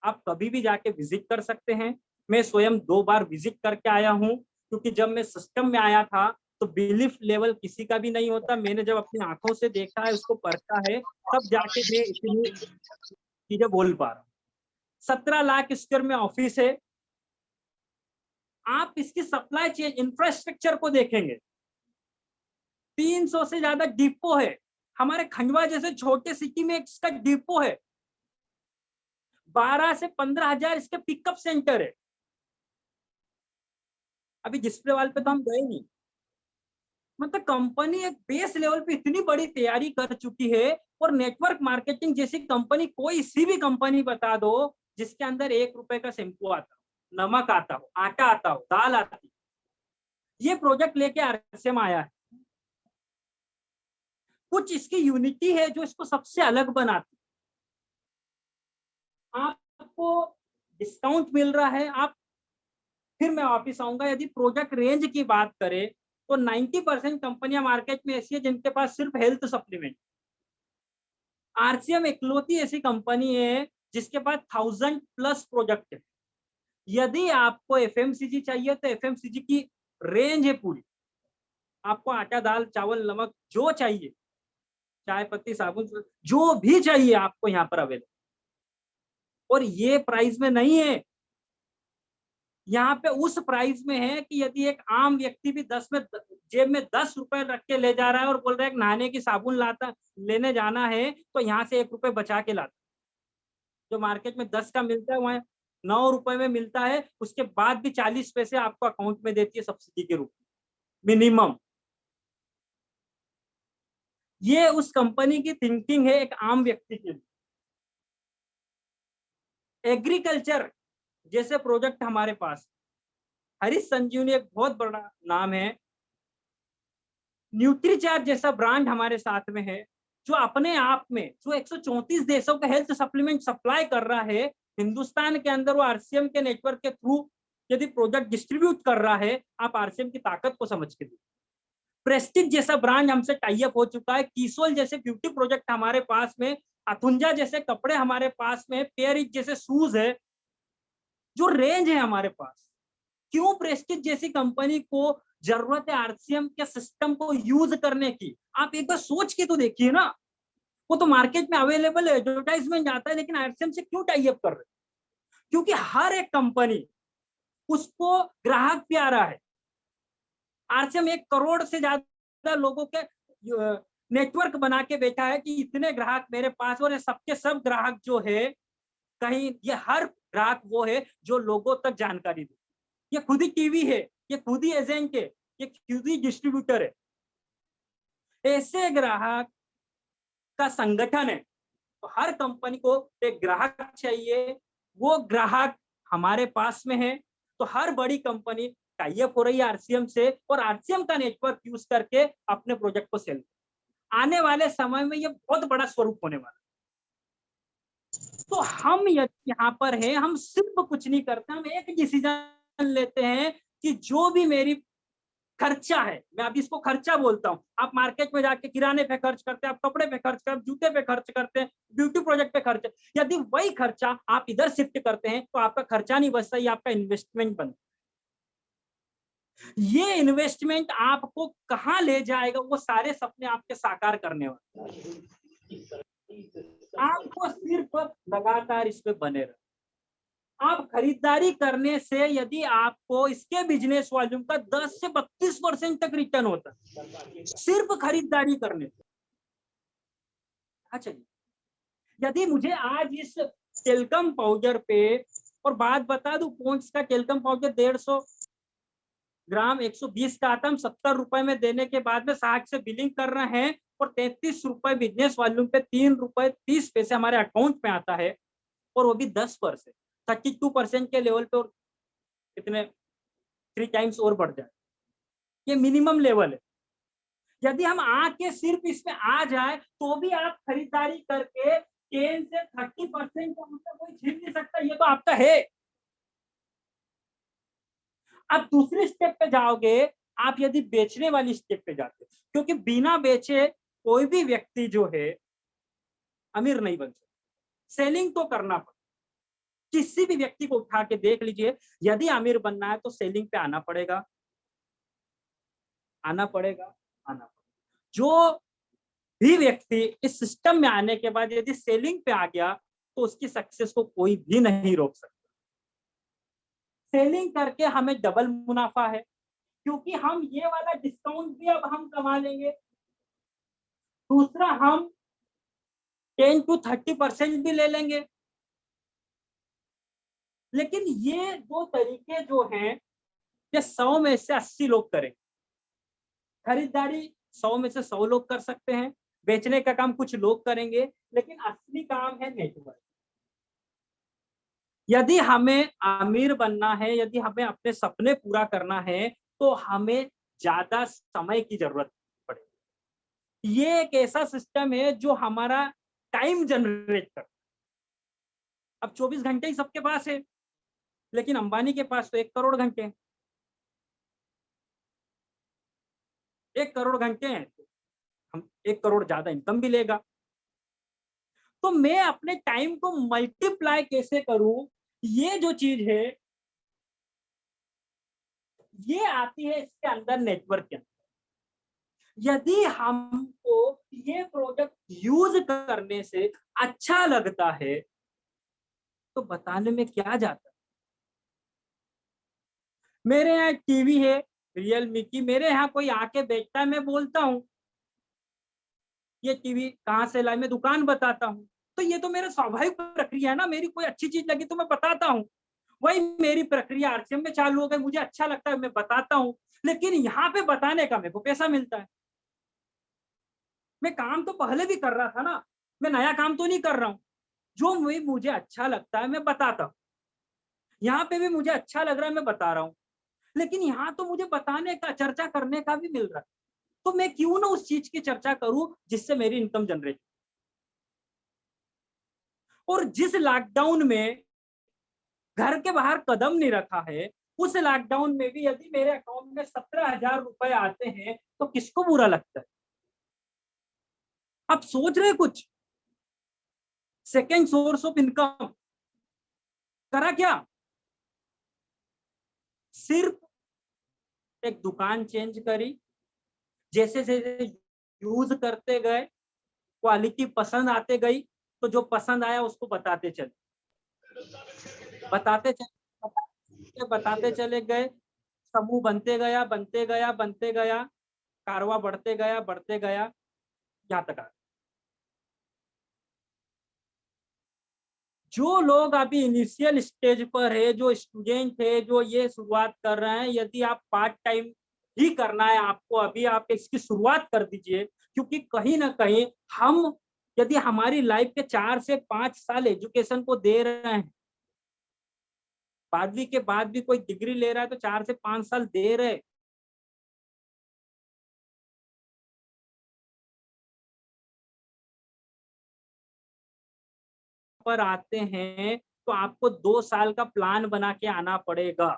आप कभी भी जाके विजिट कर सकते हैं। मैं स्वयं 2 बार विजिट करके आया हूं, क्योंकि जब मैं सिस्टम में आया था तो बिलीफ लेवल किसी का भी नहीं होता। मैंने जब अपनी आंखों से देखा है, उसको परखा है, तब जाके मैं इतनी चीजें बोल पा रहा हूँ। 17 लाख स्क्वायर में ऑफिस है। आप इसकी सप्लाई चेन इंफ्रास्ट्रक्चर को देखेंगे, 300 से ज्यादा डिपो है। हमारे खंडवा जैसे छोटे सिटी में इसका डिपो है। 12 से 15 हजार इसके पिकअप सेंटर है। अभी डिस्प्ले वाल पे तो हम गए नहीं। मतलब कंपनी एक बेस लेवल पे इतनी बड़ी तैयारी कर चुकी है। और नेटवर्क मार्केटिंग जैसी कंपनी, कोई सी भी कंपनी बता दो जिसके अंदर ₹1 का शैम्पू आता हो, नमक आता हो, आटा आता हो, दाल आती, ये प्रोजेक्ट लेके RCM आया है। कुछ इसकी यूनिटी है जो इसको सबसे अलग बनाती। आपको डिस्काउंट मिल रहा है। आप, फिर मैं वापिस आऊंगा, यदि प्रोडक्ट रेंज की बात करें तो 90% कंपनियां मार्केट में ऐसी है जिनके पास सिर्फ हेल्थ सप्लीमेंट। RCM इकलौती ऐसी कंपनी है जिसके पास 1000+ प्रोडक्ट है। यदि आपको FMCG चाहिए तो FMCG की रेंज है पूरी। आपको आटा दाल चावल नमक जो चाहिए, चाय पत्ती साबुन, जो भी चाहिए आपको यहाँ पर अवेलेबल। और ये प्राइस में नहीं है, यहाँ पे उस प्राइस में है कि यदि एक आम व्यक्ति भी जेब में ₹10 रख के ले जा रहा है और बोल रहा है नहाने की साबुन लाता लेने जाना है, तो यहाँ से ₹1 बचा के लाता। जो मार्केट में 10 का मिलता है वहाँ ₹9 में मिलता है। उसके बाद भी 40 पैसे आपको अकाउंट में देती है सब्सिडी के रूप में मिनिमम। ये उस कंपनी की थिंकिंग है एक आम व्यक्ति के लिए। एग्रीकल्चर जैसे प्रोजेक्ट हमारे पास, हरीश संजीवनी एक बहुत बड़ा नाम है। न्यूट्रीचार्ज जैसा ब्रांड हमारे साथ में है, जो अपने आप में जो 134 देशों का हेल्थ सप्लीमेंट सप्लाई कर रहा है हिंदुस्तान के अंदर, वो आरसीएम के नेटवर्क के थ्रू यदि प्रोडक्ट डिस्ट्रीब्यूट कर रहा है, आप आरसीएम की ताकत को समझ के देखिए। प्रेस्टीज जैसा ब्रांड हमसे टाई अप हो चुका है, कीसोल जैसे ब्यूटी प्रोडक्ट हमारे पास में, अथुंजा जैसे कपड़े हमारे पास में, पेयरिच जैसे शूज है, जो रेंज है हमारे पास। क्यों प्रेस्टीज जैसी कंपनी को जरूरत है आरसीएम के सिस्टम को यूज करने की? आप एक बार सोच के तो देखिए ना। वो तो मार्केट में अवेलेबल है, एडवर्टाइजमेंट आता है, लेकिन आरसीएम से क्यों टाई अप कर रहे? क्योंकि हर एक कंपनी उसको ग्राहक प्यारा है। आरसीएम 1 करोड़ से ज्यादा लोगों के नेटवर्क बना के बैठा है कि इतने ग्राहक मेरे पास, और सबके सब ग्राहक जो है, कहीं ये हर ग्राहक वो है जो लोगों तक जानकारी दे। ये खुद ही टीवी है, ये खुद ही एजेंट है, ये खुद ही डिस्ट्रीब्यूटर है। ऐसे ग्राहक का संगठन है। तो हर कंपनी को एक ग्राहक चाहिए, वो ग्राहक हमारे पास में है। तो हर बड़ी कंपनी टाई अप हो रही है आरसीएम से, और आरसीएम का नेटवर्क यूज करके अपने प्रोजेक्ट को सेल। आने वाले समय में ये बहुत बड़ा स्वरूप होने वाला है। तो हम यहाँ पर है, हम सिर्फ कुछ नहीं करते, हम एक डिसीजन लेते हैं कि जो भी मेरी खर्चा है, मैं अभी इसको खर्चा बोलता हूँ। आप मार्केट में जाके किराने पे खर्च करते हैं, आप कपड़े पे खर्च करते हैं, जूते पे खर्च करते हैं, ब्यूटी प्रोजेक्ट पे खर्च, यदि वही खर्चा आप इधर शिफ्ट करते हैं तो आपका खर्चा नहीं बचता, ये आपका इन्वेस्टमेंट बनता। ये इन्वेस्टमेंट आपको कहाँ ले जाएगा, वो सारे सपने आपके साकार करने वाले। आपको सिर्फ लगातार इस पे बने रहे। आप खरीदारी करने से यदि आपको इसके बिजनेस वॉल्यूम का 10 से 32% तक रिटर्न होता है, सिर्फ खरीदारी करने से। अच्छा, यदि मुझे आज इस टेल्कम पाउडर पे, और बात बता दूं, पॉन्ड्स का टेल्कम पाउडर 150 ग्राम 120 का आता है, 70 रुपए में देने के बाद में 60 से बिलिंग कर रहे हैं, और 33 रुपए बिजनेस वॉल्यूम पे 3 रुपए 30 पैसे हमारे अकाउंट में आता है, और वो भी 10%, 32% के लेवल पे, और कितने 3 टाइम्स और बढ़ जाए। ये मिनिमम लेवल है। यदि हम आके सिर्फ इसमें आ जाए तो भी आप खरीदारी करके 10 से 30% का मतलब कोई छीन नहीं सकता, ये तो आपका है। अब दूसरी स्टेप पे जाओगे, आप यदि बेचने वाली स्टेप पे जाते, क्योंकि बिना बेचे कोई भी व्यक्ति जो है अमीर नहीं बन सकता। सेलिंग तो करना पड़ेगा। किसी भी व्यक्ति को उठा के देख लीजिए, यदि अमीर बनना है तो सेलिंग पे आना पड़ेगा, आना पड़ेगा, आना पड़ेगा। जो भी व्यक्ति इस सिस्टम में आने के बाद यदि सेलिंग पे आ गया तो उसकी सक्सेस को कोई भी नहीं रोक सकता। सेलिंग करके हमें डबल मुनाफा है, क्योंकि हम ये वाला डिस्काउंट भी अब हम कमा लेंगे। दूसरा, हम 10 to 30% भी ले लेंगे। लेकिन ये दो तरीके जो हैं, ये 100 में से 80 लोग करें। खरीदारी 100 में से 100 लोग कर सकते हैं, बेचने का काम कुछ लोग करेंगे, लेकिन असली काम है नेटवर्क। यदि हमें अमीर बनना है, यदि हमें अपने सपने पूरा करना है, तो हमें ज्यादा समय की जरूरत पड़ेगी। ये एक ऐसा सिस्टम है जो हमारा टाइम जनरेट करता है। अब 24 घंटे ही सबके पास है, लेकिन अंबानी के पास तो 1 करोड़ घंटे हैं। 1 करोड़ घंटे हैं, हम 1 करोड़ ज्यादा इनकम भी लेगा। तो मैं अपने टाइम को मल्टीप्लाई कैसे करूं, ये जो चीज है, ये आती है इसके अंदर, नेटवर्क के अंदर। यदि हमको ये प्रोडक्ट यूज करने से अच्छा लगता है तो बताने में क्या जाता है। मेरे यहाँ टीवी है रियलमी की, मेरे यहाँ कोई आके बैठता है, मैं बोलता हूँ ये टीवी कहाँ से लाई, मैं दुकान बताता हूँ। तो ये तो मेरा स्वाभाविक प्रक्रिया है ना, मेरी कोई अच्छी चीज लगी तो मैं बताता हूँ। वही मेरी प्रक्रिया आरसीएम में चालू हो गई, मुझे अच्छा लगता है मैं बताता हूँ, लेकिन यहाँ पे बताने का मेरे को पैसा मिलता है। मैं काम तो पहले भी कर रहा था ना, मैं नया काम तो नहीं कर रहा हूँ। जो मुझे अच्छा लगता है मैं बताता हूँ। यहाँ पे भी मुझे अच्छा लग रहा है मैं बता रहा हूँ, लेकिन यहाँ तो मुझे बताने का, चर्चा करने का भी मिल रहा है। तो मैं क्यों ना उस चीज की चर्चा करूं जिससे मेरी इनकम जनरेट। और जिस लॉकडाउन में घर के बाहर कदम नहीं रखा है, उस लॉकडाउन में भी यदि मेरे अकाउंट में 17,000 रुपए आते हैं तो किसको बुरा लगता है? आप सोच रहे कुछ? सेकेंड सोर्स ऑफ इनकम करा क्या? सिर्फ एक दुकान चेंज करी, जैसे जैसे यूज करते गए, क्वालिटी पसंद आते गई, तो जो पसंद आया उसको बताते चले, बताते चले, बताते चले गए, समूह बनते गया, बनते गया, बनते गया, कारवा बढ़ते गया, बढ़ते गया, यहाँ तक आ। जो लोग अभी इनिशियल स्टेज पर है, जो स्टूडेंट है, जो ये शुरुआत कर रहे हैं, यदि आप पार्ट टाइम ही करना है आपको, अभी आप इसकी शुरुआत कर दीजिए, क्योंकि कहीं ना कहीं हम यदि हमारी लाइफ के 4 से 5 साल एजुकेशन को दे रहे हैं, 12वीं के बाद भी कोई डिग्री ले रहा है तो 4 से 5 साल दे रहे, पर आते हैं तो आपको 2 साल का प्लान बना के आना पड़ेगा।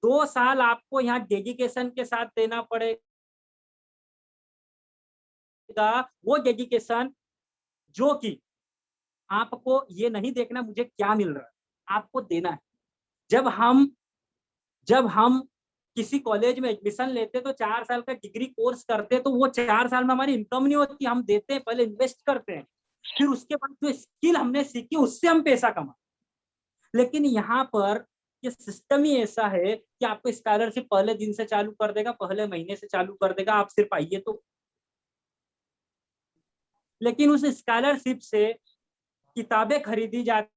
2 साल आपको यहाँ डेडिकेशन के साथ देना पड़ेगा, वो डेडिकेशन जो कि आपको ये नहीं देखना मुझे क्या मिल रहा है, आपको देना है। जब हम किसी कॉलेज में एडमिशन लेते तो 4 साल का डिग्री कोर्स करते, तो वो 4 साल में हमारी इनकम नहीं होती, हम देते हैं, पहले इन्वेस्ट करते हैं, फिर उसके बाद जो स्किल हमने सीखी उससे हम पैसा कमाते। लेकिन यहाँ पर ये सिस्टम ही ऐसा है कि आपको स्कॉलरशिप पहले दिन से चालू कर देगा, पहले महीने से चालू कर देगा, आप सिर्फ आइए तो। लेकिन उस स्कॉलरशिप से किताबें खरीदी जाती,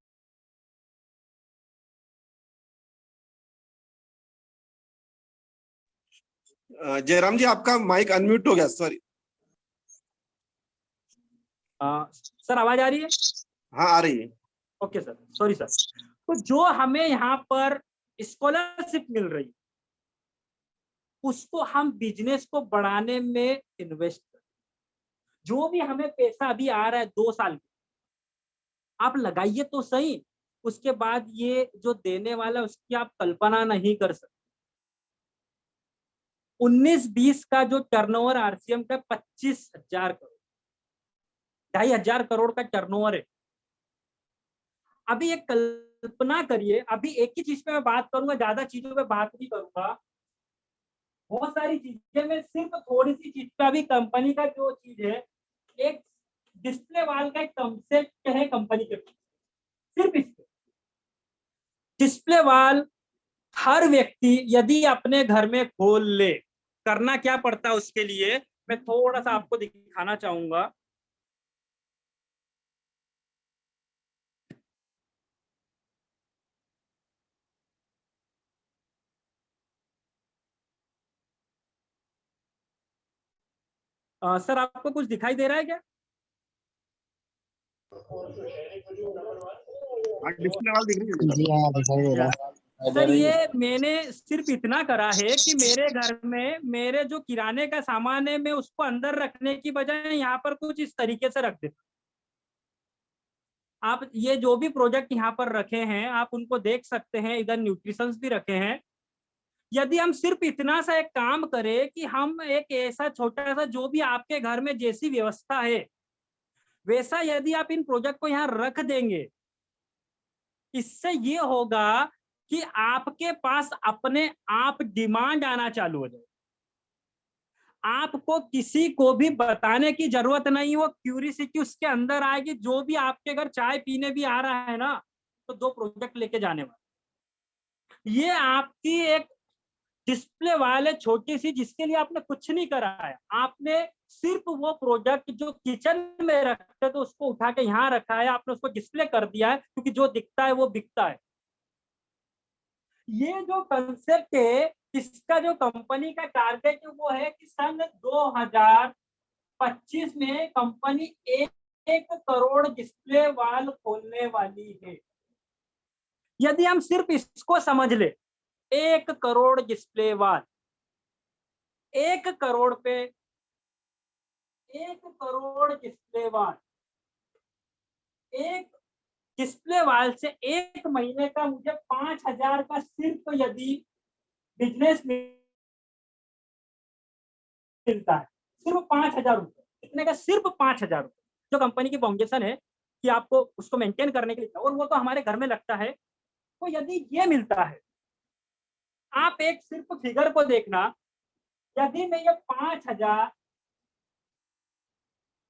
जयराम जी आपका माइक अनम्यूट हो गया, सॉरी। सर आवाज आ रही है? हाँ आ रही है। Okay sir, sorry sir. तो जो हमें यहाँ पर स्कॉलरशिप मिल रही, उसको हम बिजनेस को बढ़ाने में इन्वेस्ट करें। जो भी हमें पैसा अभी आ रहा है 2 साल आप लगाइए तो सही, उसके बाद ये जो देने वाला उसकी आप कल्पना नहीं कर सकते। 19-20 का जो टर्नओवर आरसीएम का 25,000 करोड़, 2,500 करोड़ का टर्नओवर है। अभी एक कल्पना करिए, अभी एक ही चीज पे मैं बात करूंगा, ज्यादा चीजों पे बात नहीं करूंगा, बहुत सारी चीजें में सिर्फ थोड़ी सी चीज पे, अभी कंपनी का जो चीज है, एक डिस्प्ले वाल का एक कंसेप्ट है कंपनी के, सिर्फ इसके डिस्प्ले वाल हर व्यक्ति यदि अपने घर में खोल ले, करना क्या पड़ता है उसके लिए मैं थोड़ा सा आपको दिखाना चाहूंगा। सर आपको कुछ दिखाई दे रहा है क्या? डिस्प्ले वाल दिख रही है जी हाँ, दिखाई दे रहा है। सर ये मैंने सिर्फ इतना करा है कि मेरे घर में मेरे जो किराने का सामान है, मैं उसको अंदर रखने की बजाय यहाँ पर कुछ इस तरीके से रख देता। आप ये जो भी प्रोजेक्ट यहाँ पर रखे हैं आप उनको देख सकते हैं, इधर न्यूट्रिशंस भी रखे हैं। यदि हम सिर्फ इतना सा एक काम करें कि हम एक ऐसा छोटा सा, जो भी आपके घर में जैसी व्यवस्था है वैसा यदि आप इन प्रोजेक्ट को यहाँ रख देंगे, इससे ये होगा कि आपके पास अपने आप डिमांड आना चालू हो जाए। आपको किसी को भी बताने की जरूरत नहीं, वो क्यूरियोसिटी उसके अंदर आएगी। जो भी आपके घर चाय पीने भी आ रहा है ना, तो 2 प्रोजेक्ट लेके जाने वाला। ये आपकी एक डिस्प्ले वाले छोटी सी, जिसके लिए आपने कुछ नहीं करा है, आपने सिर्फ वो प्रोडक्ट जो किचन में रखते तो उसको उठा के यहाँ रखा है, आपने उसको डिस्प्ले कर दिया है, क्योंकि जो दिखता है वो बिकता है। ये जो कंसेप्ट है, इसका जो कंपनी का टारगेट है वो है कि सन 2025 में कंपनी 1 करोड़ डिस्प्ले वाल खोलने वाली है। यदि हम सिर्फ इसको समझ ले, 1 करोड़ डिस्प्ले वाल, 1 करोड़ पे 1 करोड़ डिस्प्ले वाल, एक डिस्प्ले वाल से 1 महीने का मुझे 5,000 का सिर्फ यदि बिजनेस मिलता है, सिर्फ 5,000 रुपए, इतने का सिर्फ 5,000 रुपए, जो कंपनी की फाउंडेशन है कि आपको उसको मेंटेन करने के लिए, और वो तो हमारे घर में लगता है। तो यदि ये मिलता है, आप एक सिर्फ फिगर को देखना, यदि मैं ये 5,000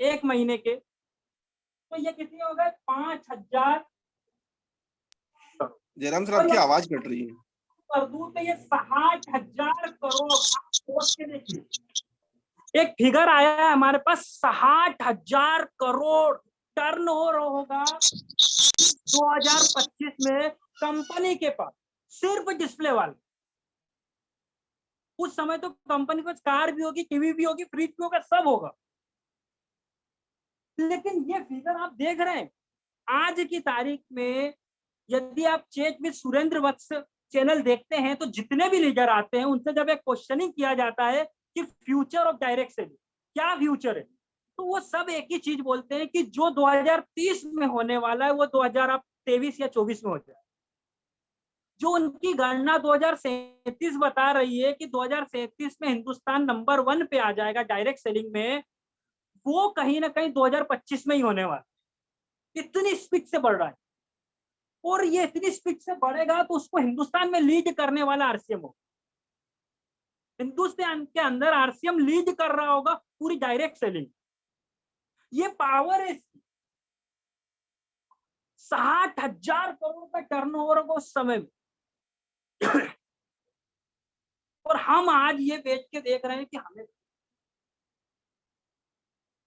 1 महीने के, तो ये कितने हो गए 5,000, जयराम सर और आपकी ये आवाज कट रही है। कर दूं तो ये 60,000 करोड़। आप सोच के देखिए, एक फिगर आया है हमारे पास, 60,000 करोड़ टर्नओवर होगा 2025 में कंपनी के पास, सिर्फ डिस्प्ले वाले। उस समय तो कंपनी के पास कार भी होगी, टीवी भी होगी, फ्रिज भी होगा, सब होगा। लेकिन ये फिगर आप देख रहे हैं आज की तारीख में, यदि आप check with Surendra Vats channel देखते हैं, तो जितने भी लीडर आते हैं उनसे जब एक क्वेश्चनिंग किया जाता है कि फ्यूचर ऑफ डायरेक्ट सेलिंग क्या फ्यूचर है, तो वो सब एक ही चीज बोलते हैं कि जो 2030 में होने वाला है वो 2023 या 24 में हो जाए। जो उनकी गणना 2037 बता रही है कि 2037 में हिंदुस्तान नंबर 1 पे आ जाएगा डायरेक्ट सेलिंग में, वो कहीं ना कहीं 2025 में ही होने वाला, इतनी स्पीड से बढ़ रहा है। और ये इतनी स्पीड से बढ़ेगा तो उसको हिंदुस्तान में लीड करने वाला आरसीएम होगा। हिंदुस्तान के अंदर आरसीएम लीड कर रहा होगा पूरी डायरेक्ट सेलिंग। ये पावर है, 60,000 करोड़ का टर्नओवर होगा उस समय में। और हम आज ये बेच के देख रहे हैं कि हमें,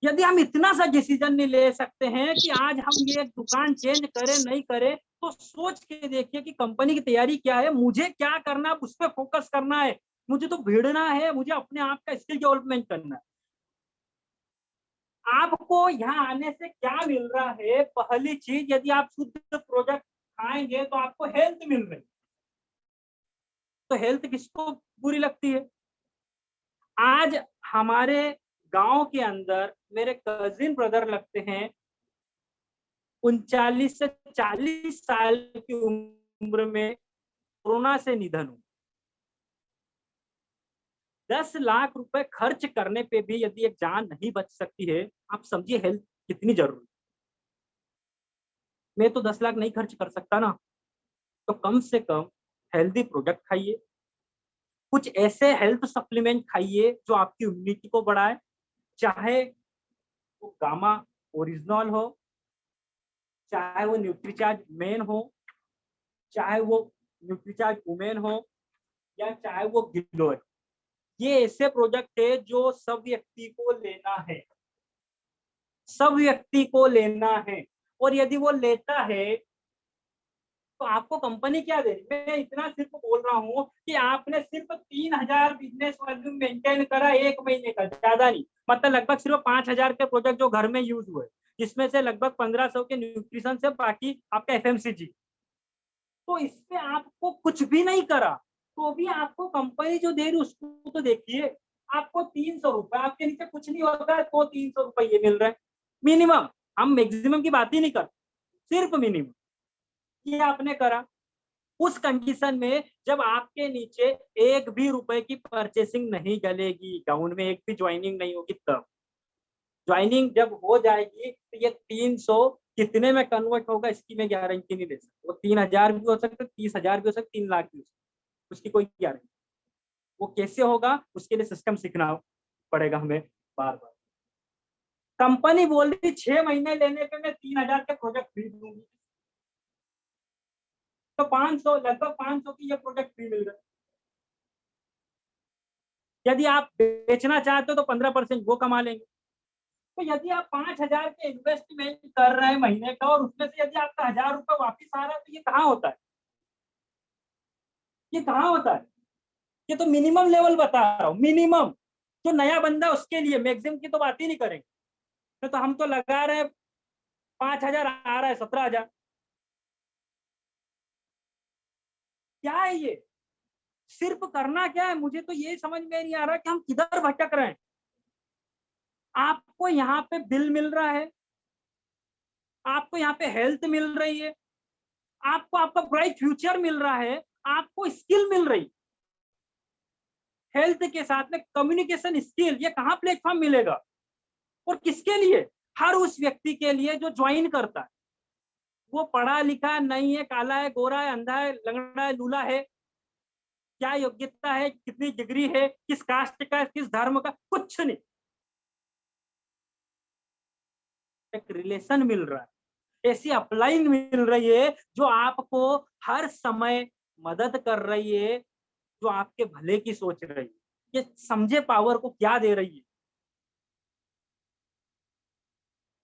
यदि हम इतना सा डिसीजन नहीं ले सकते हैं कि आज हम ये दुकान चेंज करें नहीं करें, तो सोच के देखिए कि कंपनी की तैयारी क्या है, मुझे क्या करना है, उस पर फोकस करना है। मुझे तो भिड़ना है, मुझे अपने आप का स्किल डेवलपमेंट करना है। आपको यहाँ आने से क्या मिल रहा है? पहली चीज, यदि आप शुद्ध प्रोडक्ट खाएंगे तो आपको हेल्थ मिल रही। तो हेल्थ किसको बुरी लगती है? आज हमारे गांव के अंदर मेरे कजिन ब्रदर लगते हैं, 39 से 40 साल की उम्र में कोरोना से निधन हुआ। 10 लाख रुपए खर्च करने पे भी यदि एक जान नहीं बच सकती है, आप समझिए हेल्थ कितनी जरूरी। मैं तो 10 लाख नहीं खर्च कर सकता ना, तो कम से कम हेल्दी प्रोडक्ट खाइए, कुछ ऐसे हेल्थ सप्लीमेंट खाइए जो आपकी इम्यूनिटी को बढ़ाए, चाहे वो गामा ओरिजिनल हो, चाहे वो न्यूट्रीचार्ज मेन हो, चाहे वो न्यूट्रीचार्ज वुमेन हो, या चाहे वो गिलो है। ये ऐसे प्रोडक्ट है जो सब व्यक्ति को लेना है, सब व्यक्ति को लेना है। और यदि वो लेता है तो आपको कंपनी क्या दे रही? मैं इतना सिर्फ बोल रहा हूँ कि आपने सिर्फ 3,000 बिजनेस वॉल्यूम मेंटेन करा 1 महीने का, ज्यादा नहीं, मतलब लगभग सिर्फ 5,000 के प्रोडक्ट जो घर में यूज हुए, जिसमें से लगभग 1,500 के न्यूट्रिशन से, बाकी आपका एफएमसीजी। तो इससे आपको कुछ भी नहीं करा, तो भी आपको कंपनी जो दे रही उसको तो देखिए। आपको 300 रुपए, आपके नीचे कुछ नहीं होता है तो 300 रुपए ये मिल रहा है मिनिमम। हम मैक्सिमम की बात ही नहीं करते, सिर्फ मिनिमम ये आपने करा। उस कंडीशन में जब आपके नीचे एक भी रुपए की परचेसिंग नहीं चलेगी, डाउन में एक भी ज्वाइनिंग नहीं होगी, तब ज्वाइनिंग जब हो जाएगी तो ये 300 कितने में कन्वर्ट होगा इसकी मैं गारंटी नहीं दे सकता। वो 3,000 भी हो सकता है, 30,000 भी हो सकता है, 3 लाख भी हो सकता है, उसकी कोई गारंटी। वो कैसे होगा उसके लिए सिस्टम सीखना पड़ेगा हमें बार बार। कंपनी बोल रही 6 महीने लेने पे मैं 3,000 के प्रोडक्ट खरीद दूंगी, तो 500, लगभग 500 की ये प्रोडक्ट फ्री मिल रहा है। यदि आप बेचना चाहते हो तो 15% वो कमा लेंगे। तो यदि आप 5,000 के इन्वेस्टमेंट कर रहे हैं महीने का, और उसमें से यदि आपका 1,000 रुपए वापिस आ रहा है, तो ये कहाँ होता है? ये कहाँ होता है? ये तो मिनिमम लेवल बता रहा हूँ, मिनिमम। जो नया बंदा उसके लिए, मैक्सिमम की तो बात ही नहीं करेंगे। तो हम तो लगा रहे हैं 5,000 आ रहा है, 17,000, क्या है ये? सिर्फ करना क्या है, मुझे तो ये समझ में नहीं आ रहा कि हम किधर भटक रहे हैं। आपको यहाँ पे बिल मिल रहा है, आपको यहाँ पे हेल्थ मिल रही है, आपको आपका ब्राइट फ्यूचर मिल रहा है, आपको स्किल मिल रही। हेल्थ के साथ में कम्युनिकेशन स्किल, ये कहाँ प्लेटफॉर्म मिलेगा और किसके लिए? हर उस व्यक्ति के लिए जो ज्वाइन करता है। वो पढ़ा लिखा नहीं है, काला है, गोरा है, अंधा है, लंगड़ा है, लूला है, क्या योग्यता है, कितनी डिग्री है, किस कास्ट का, किस धर्म का, कुछ नहीं। एक रिलेशन मिल रहा है, ऐसी अपलाइंग मिल रही है जो आपको हर समय मदद कर रही है, जो आपके भले की सोच रही है। ये समझे पावर को क्या दे रही है।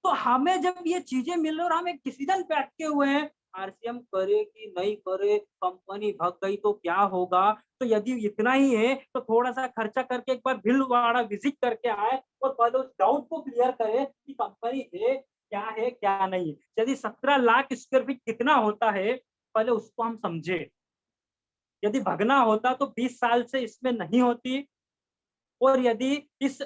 तो हमें जब ये चीजें मिल रही और हम एक डिसीजन पे अटके हुए हैं, आरसीएम करे कि नहीं करे, कंपनी भाग गई तो क्या होगा। तो यदि इतना ही है तो थोड़ा सा खर्चा करके एक बार भीलवाड़ा विजिट करके आए और पहले उस डाउट को क्लियर करे कि कंपनी है क्या नहीं है। यदि 17 लाख स्क्वायर फीट कितना होता है, पहले उसको हम समझे। यदि भगना होता तो 20 साल से इसमें नहीं होती। और यदि इस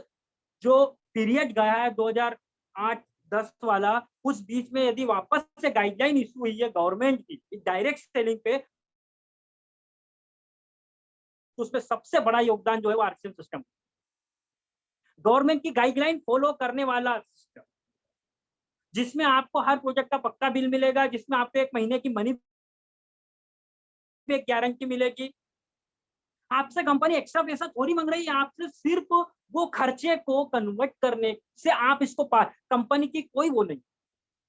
जो पीरियड गया है 2008-10 वाला, उस बीच में यदि वापस से गाइडलाइन इशू हुई है गवर्नमेंट की डायरेक्ट सेलिंग पे, तो उसमें सबसे बड़ा योगदान जो है वो आरसीएम सिस्टम, गवर्नमेंट की गाइडलाइन फॉलो करने वाला सिस्टम, जिसमें आपको हर प्रोजेक्ट का पक्का बिल मिलेगा, जिसमें आपको 1 महीने की मनी बैक गारंटी मिलेगी। आपसे कंपनी एक्स्ट्रा पैसा थोड़ी मांग रही है, आपसे सिर्फ वो खर्चे को कन्वर्ट करने से आप इसको कंपनी की कोई वो नहीं।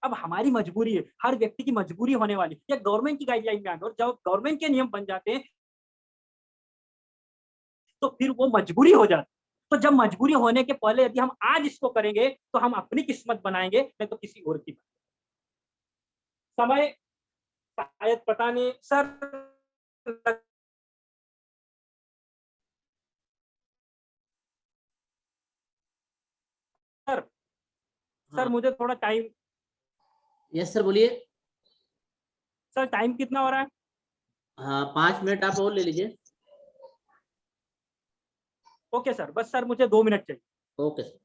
अब हमारी मजबूरी है, हर व्यक्ति की मजबूरी होने वाली या गवर्नमेंट की गाइडलाइन में आगे, और जब गवर्नमेंट के नियम बन जाते हैं तो फिर वो मजबूरी हो जाती है। तो जब मजबूरी होने के पहले यदि हम आज इसको करेंगे तो हम अपनी किस्मत बनाएंगे, नहीं तो किसी और की। समय शायद पता नहीं सर, सर हाँ मुझे थोड़ा टाइम, यस सर बोलिए। सर टाइम कितना हो रहा है? हाँ 5 मिनट आप और ले लीजिए। ओके सर, बस सर मुझे 2 मिनट चाहिए। Okay sir.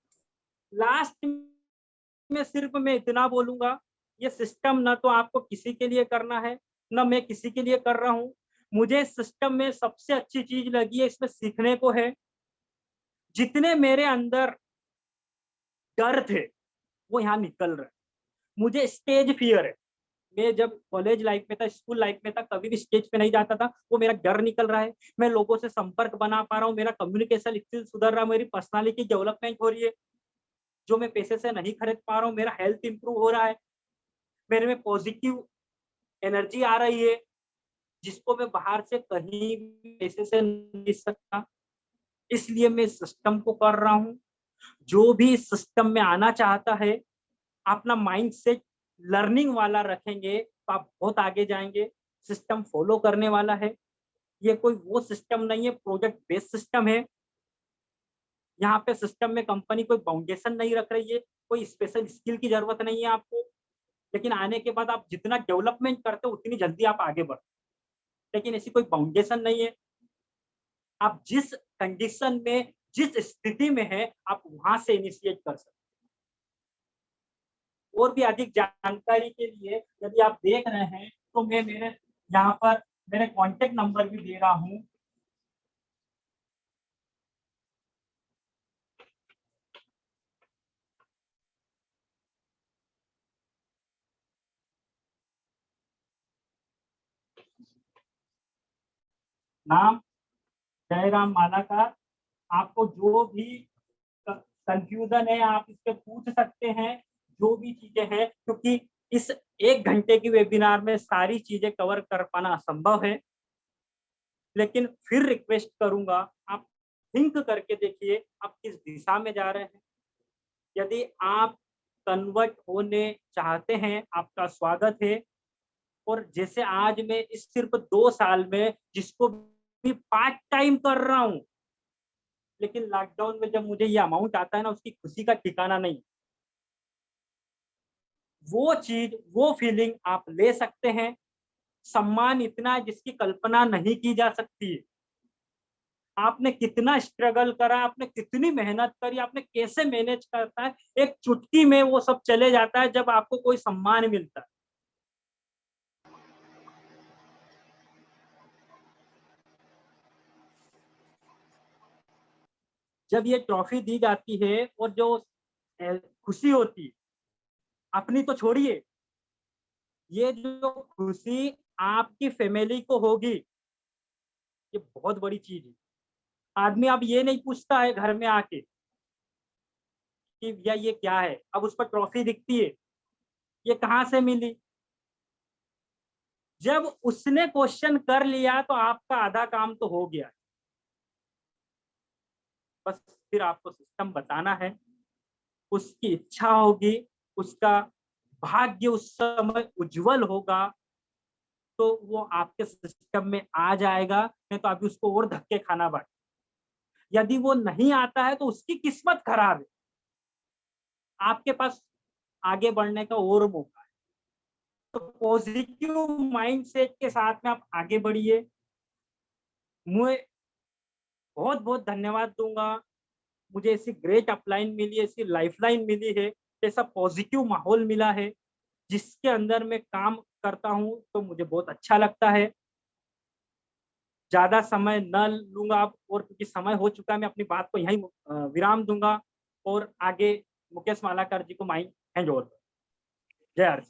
लास्ट में सिर्फ मैं इतना बोलूंगा, ये सिस्टम ना तो आपको किसी के लिए करना है, ना मैं किसी के लिए कर रहा हूँ। मुझे सिस्टम में सबसे अच्छी चीज लगी है, इसमें सीखने को है। जितने मेरे अंदर डर थे वो यहाँ निकल रहे हैं। मुझे स्टेज फियर है, मैं जब कॉलेज लाइफ में था, स्कूल लाइफ में था, कभी भी स्टेज पे नहीं जाता था, वो मेरा डर निकल रहा है। मैं लोगों से संपर्क बना पा रहा हूँ, मेरा कम्युनिकेशन स्किल सुधर रहा है, मेरी पर्सनालिटी डेवलपमेंट हो रही है, जो मैं पैसे से नहीं खरीद पा रहा हूँ। मेरा हेल्थ इंप्रूव हो रहा है, मेरे में पॉजिटिव एनर्जी आ रही है, जिसको मैं बाहर से कहीं भी पैसे से नहीं ले सकता। इसलिए मैं सिस्टम को कर रहा हूँ। जो भी सिस्टम में आना चाहता है, अपना माइंड सेट लर्निंग वाला रखेंगे तो आप बहुत आगे जाएंगे। सिस्टम फॉलो करने वाला है, ये कोई वो सिस्टम नहीं है, प्रोजेक्ट बेस्ड सिस्टम है। यहाँ पे सिस्टम में कंपनी कोई फाउंडेशन नहीं रख रही है, कोई स्पेशल स्किल की जरूरत नहीं है आपको। लेकिन आने के बाद आप जितना डेवलपमेंट करते हो उतनी जल्दी आप आगे बढ़ते, लेकिन ऐसी कोई फाउंडेशन नहीं है। आप जिस कंडीशन में, जिस स्थिति में है, आप वहां से इनिशिएट कर सकते। और भी अधिक जानकारी के लिए यदि आप देख रहे हैं तो मैं मेरे यहाँ पर मेरे कॉन्टेक्ट नंबर भी दे रहा हूँ। नाम जयराम मालाकार। आपको जो भी कंफ्यूजन है आप इससे पूछ सकते हैं, जो भी चीजें हैं, क्योंकि इस 1 घंटे की वेबिनार में सारी चीजें कवर कर पाना असंभव है। लेकिन फिर रिक्वेस्ट करूंगा, आप थिंक करके देखिए आप किस दिशा में जा रहे हैं। यदि आप कन्वर्ट होने चाहते हैं, आपका स्वागत है। और जैसे आज मैं इस सिर्फ 2 साल में जिसको भी पार्ट टाइम कर रहा हूँ, लेकिन लॉकडाउन में जब मुझे ये अमाउंट आता है ना, उसकी खुशी का ठिकाना नहीं। वो चीज, वो फीलिंग आप ले सकते हैं। सम्मान इतना है जिसकी कल्पना नहीं की जा सकती है। आपने कितना स्ट्रगल करा, आपने कितनी मेहनत करी, आपने कैसे मैनेज करता है, एक चुटकी में वो सब चले जाता है जब आपको कोई सम्मान मिलता है। जब ये ट्रॉफी दी जाती है और जो खुशी होती है, अपनी तो छोड़िए, ये जो खुशी आपकी फैमिली को होगी, ये बहुत बड़ी चीज है। आदमी अब ये नहीं पूछता है घर में आके कि भैया ये क्या है, अब उस पर ट्रॉफी दिखती है, ये कहाँ से मिली। जब उसने क्वेश्चन कर लिया तो आपका आधा काम तो हो गया। बस फिर आपको सिस्टम बताना है, उसकी इच्छा होगी, उसका भाग्य उस समय उज्जवल होगा तो वो आपके सिस्टम में आ जाएगा, नहीं तो अभी उसको और धक्के खाना बाकी। यदि वो नहीं आता है तो उसकी किस्मत खराब है, आपके पास आगे बढ़ने का और मौका है। तो पॉजिटिव माइंडसेट के साथ में आप आगे बढ़िए। मैं बहुत बहुत धन्यवाद दूंगा, मुझे ऐसी ग्रेट अपलाइन मिली, ऐसी लाइफलाइन मिली है, ऐसा पॉजिटिव माहौल मिला है जिसके अंदर मैं काम करता हूँ तो मुझे बहुत अच्छा लगता है। ज्यादा समय न लूंगा आप, और क्योंकि समय हो चुका है, मैं अपनी बात को यहीं विराम दूंगा और आगे मुकेश मालाकर जी को माइक हैंड ओवर। जय आर।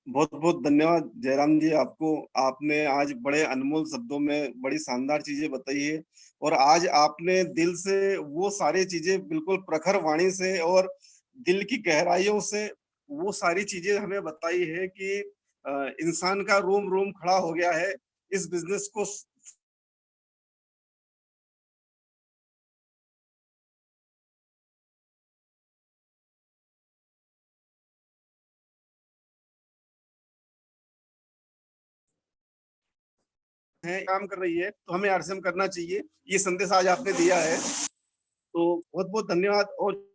बहुत बहुत धन्यवाद जयराम जी आपको। आपने आज बड़े अनमोल शब्दों में बड़ी शानदार चीजें बताई है और आज आपने दिल से वो सारी चीजें बिल्कुल प्रखर वाणी से और दिल की गहराइयों से वो सारी चीजें हमें बताई है कि इंसान का रोम रोम खड़ा हो गया है इस बिजनेस को है काम कर रही है तो हमें आरसीएम करना चाहिए। ये संदेश आज आपने दिया है तो बहुत बहुत धन्यवाद। और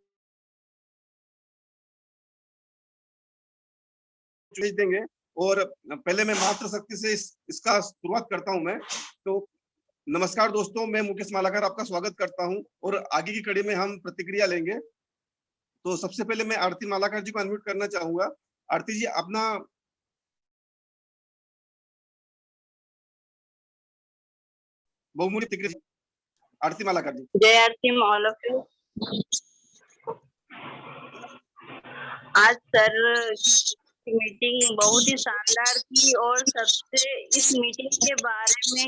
देंगे और पहले मैं मातृ शक्ति से इसका शुरुआत करता हूं मैं। तो नमस्कार दोस्तों, मैं मुकेश मालाकर आपका स्वागत करता हूं और आगे की कड़ी में हम प्रतिक्रिया लेंगे। तो सबसे पहले मैं आरती मालाकर जी को अनम्यूट करना चाहूंगा। आरती जी अपना बहुमूल्य प्रतिक्रिया। आरती मालाकर जी। जय आरती ऑल ऑफ यू। आज सर की मीटिंग बहुत ही शानदार थी और सबसे इस मीटिंग के बारे में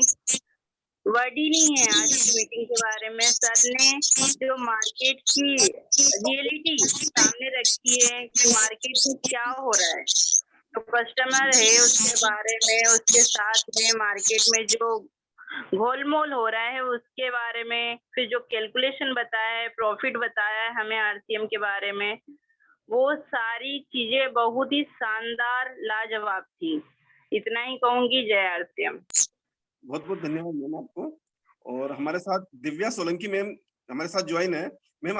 वर्ड ही नहीं है। आज की मीटिंग के बारे में सर ने जो मार्केट की रियलिटी सामने रखी है कि मार्केट में क्या हो रहा है, तो कस्टमर है उसके बारे में, उसके साथ में मार्केट में जो गोलमोल हो रहा है उसके बारे में, फिर जो कैलकुलेशन बताया है, प्रॉफिट बताया है हमें आरसीएम के बारे में, वो सारी चीजें बहुत ही शानदार लाजवाब थी। इतना ही कहूंगी। जय आरसीएम। बहुत बहुत धन्यवाद मैम आपको। और हमारे साथ दिव्या सोलंकी मैम हमारे साथ ज्वाइन है। मैम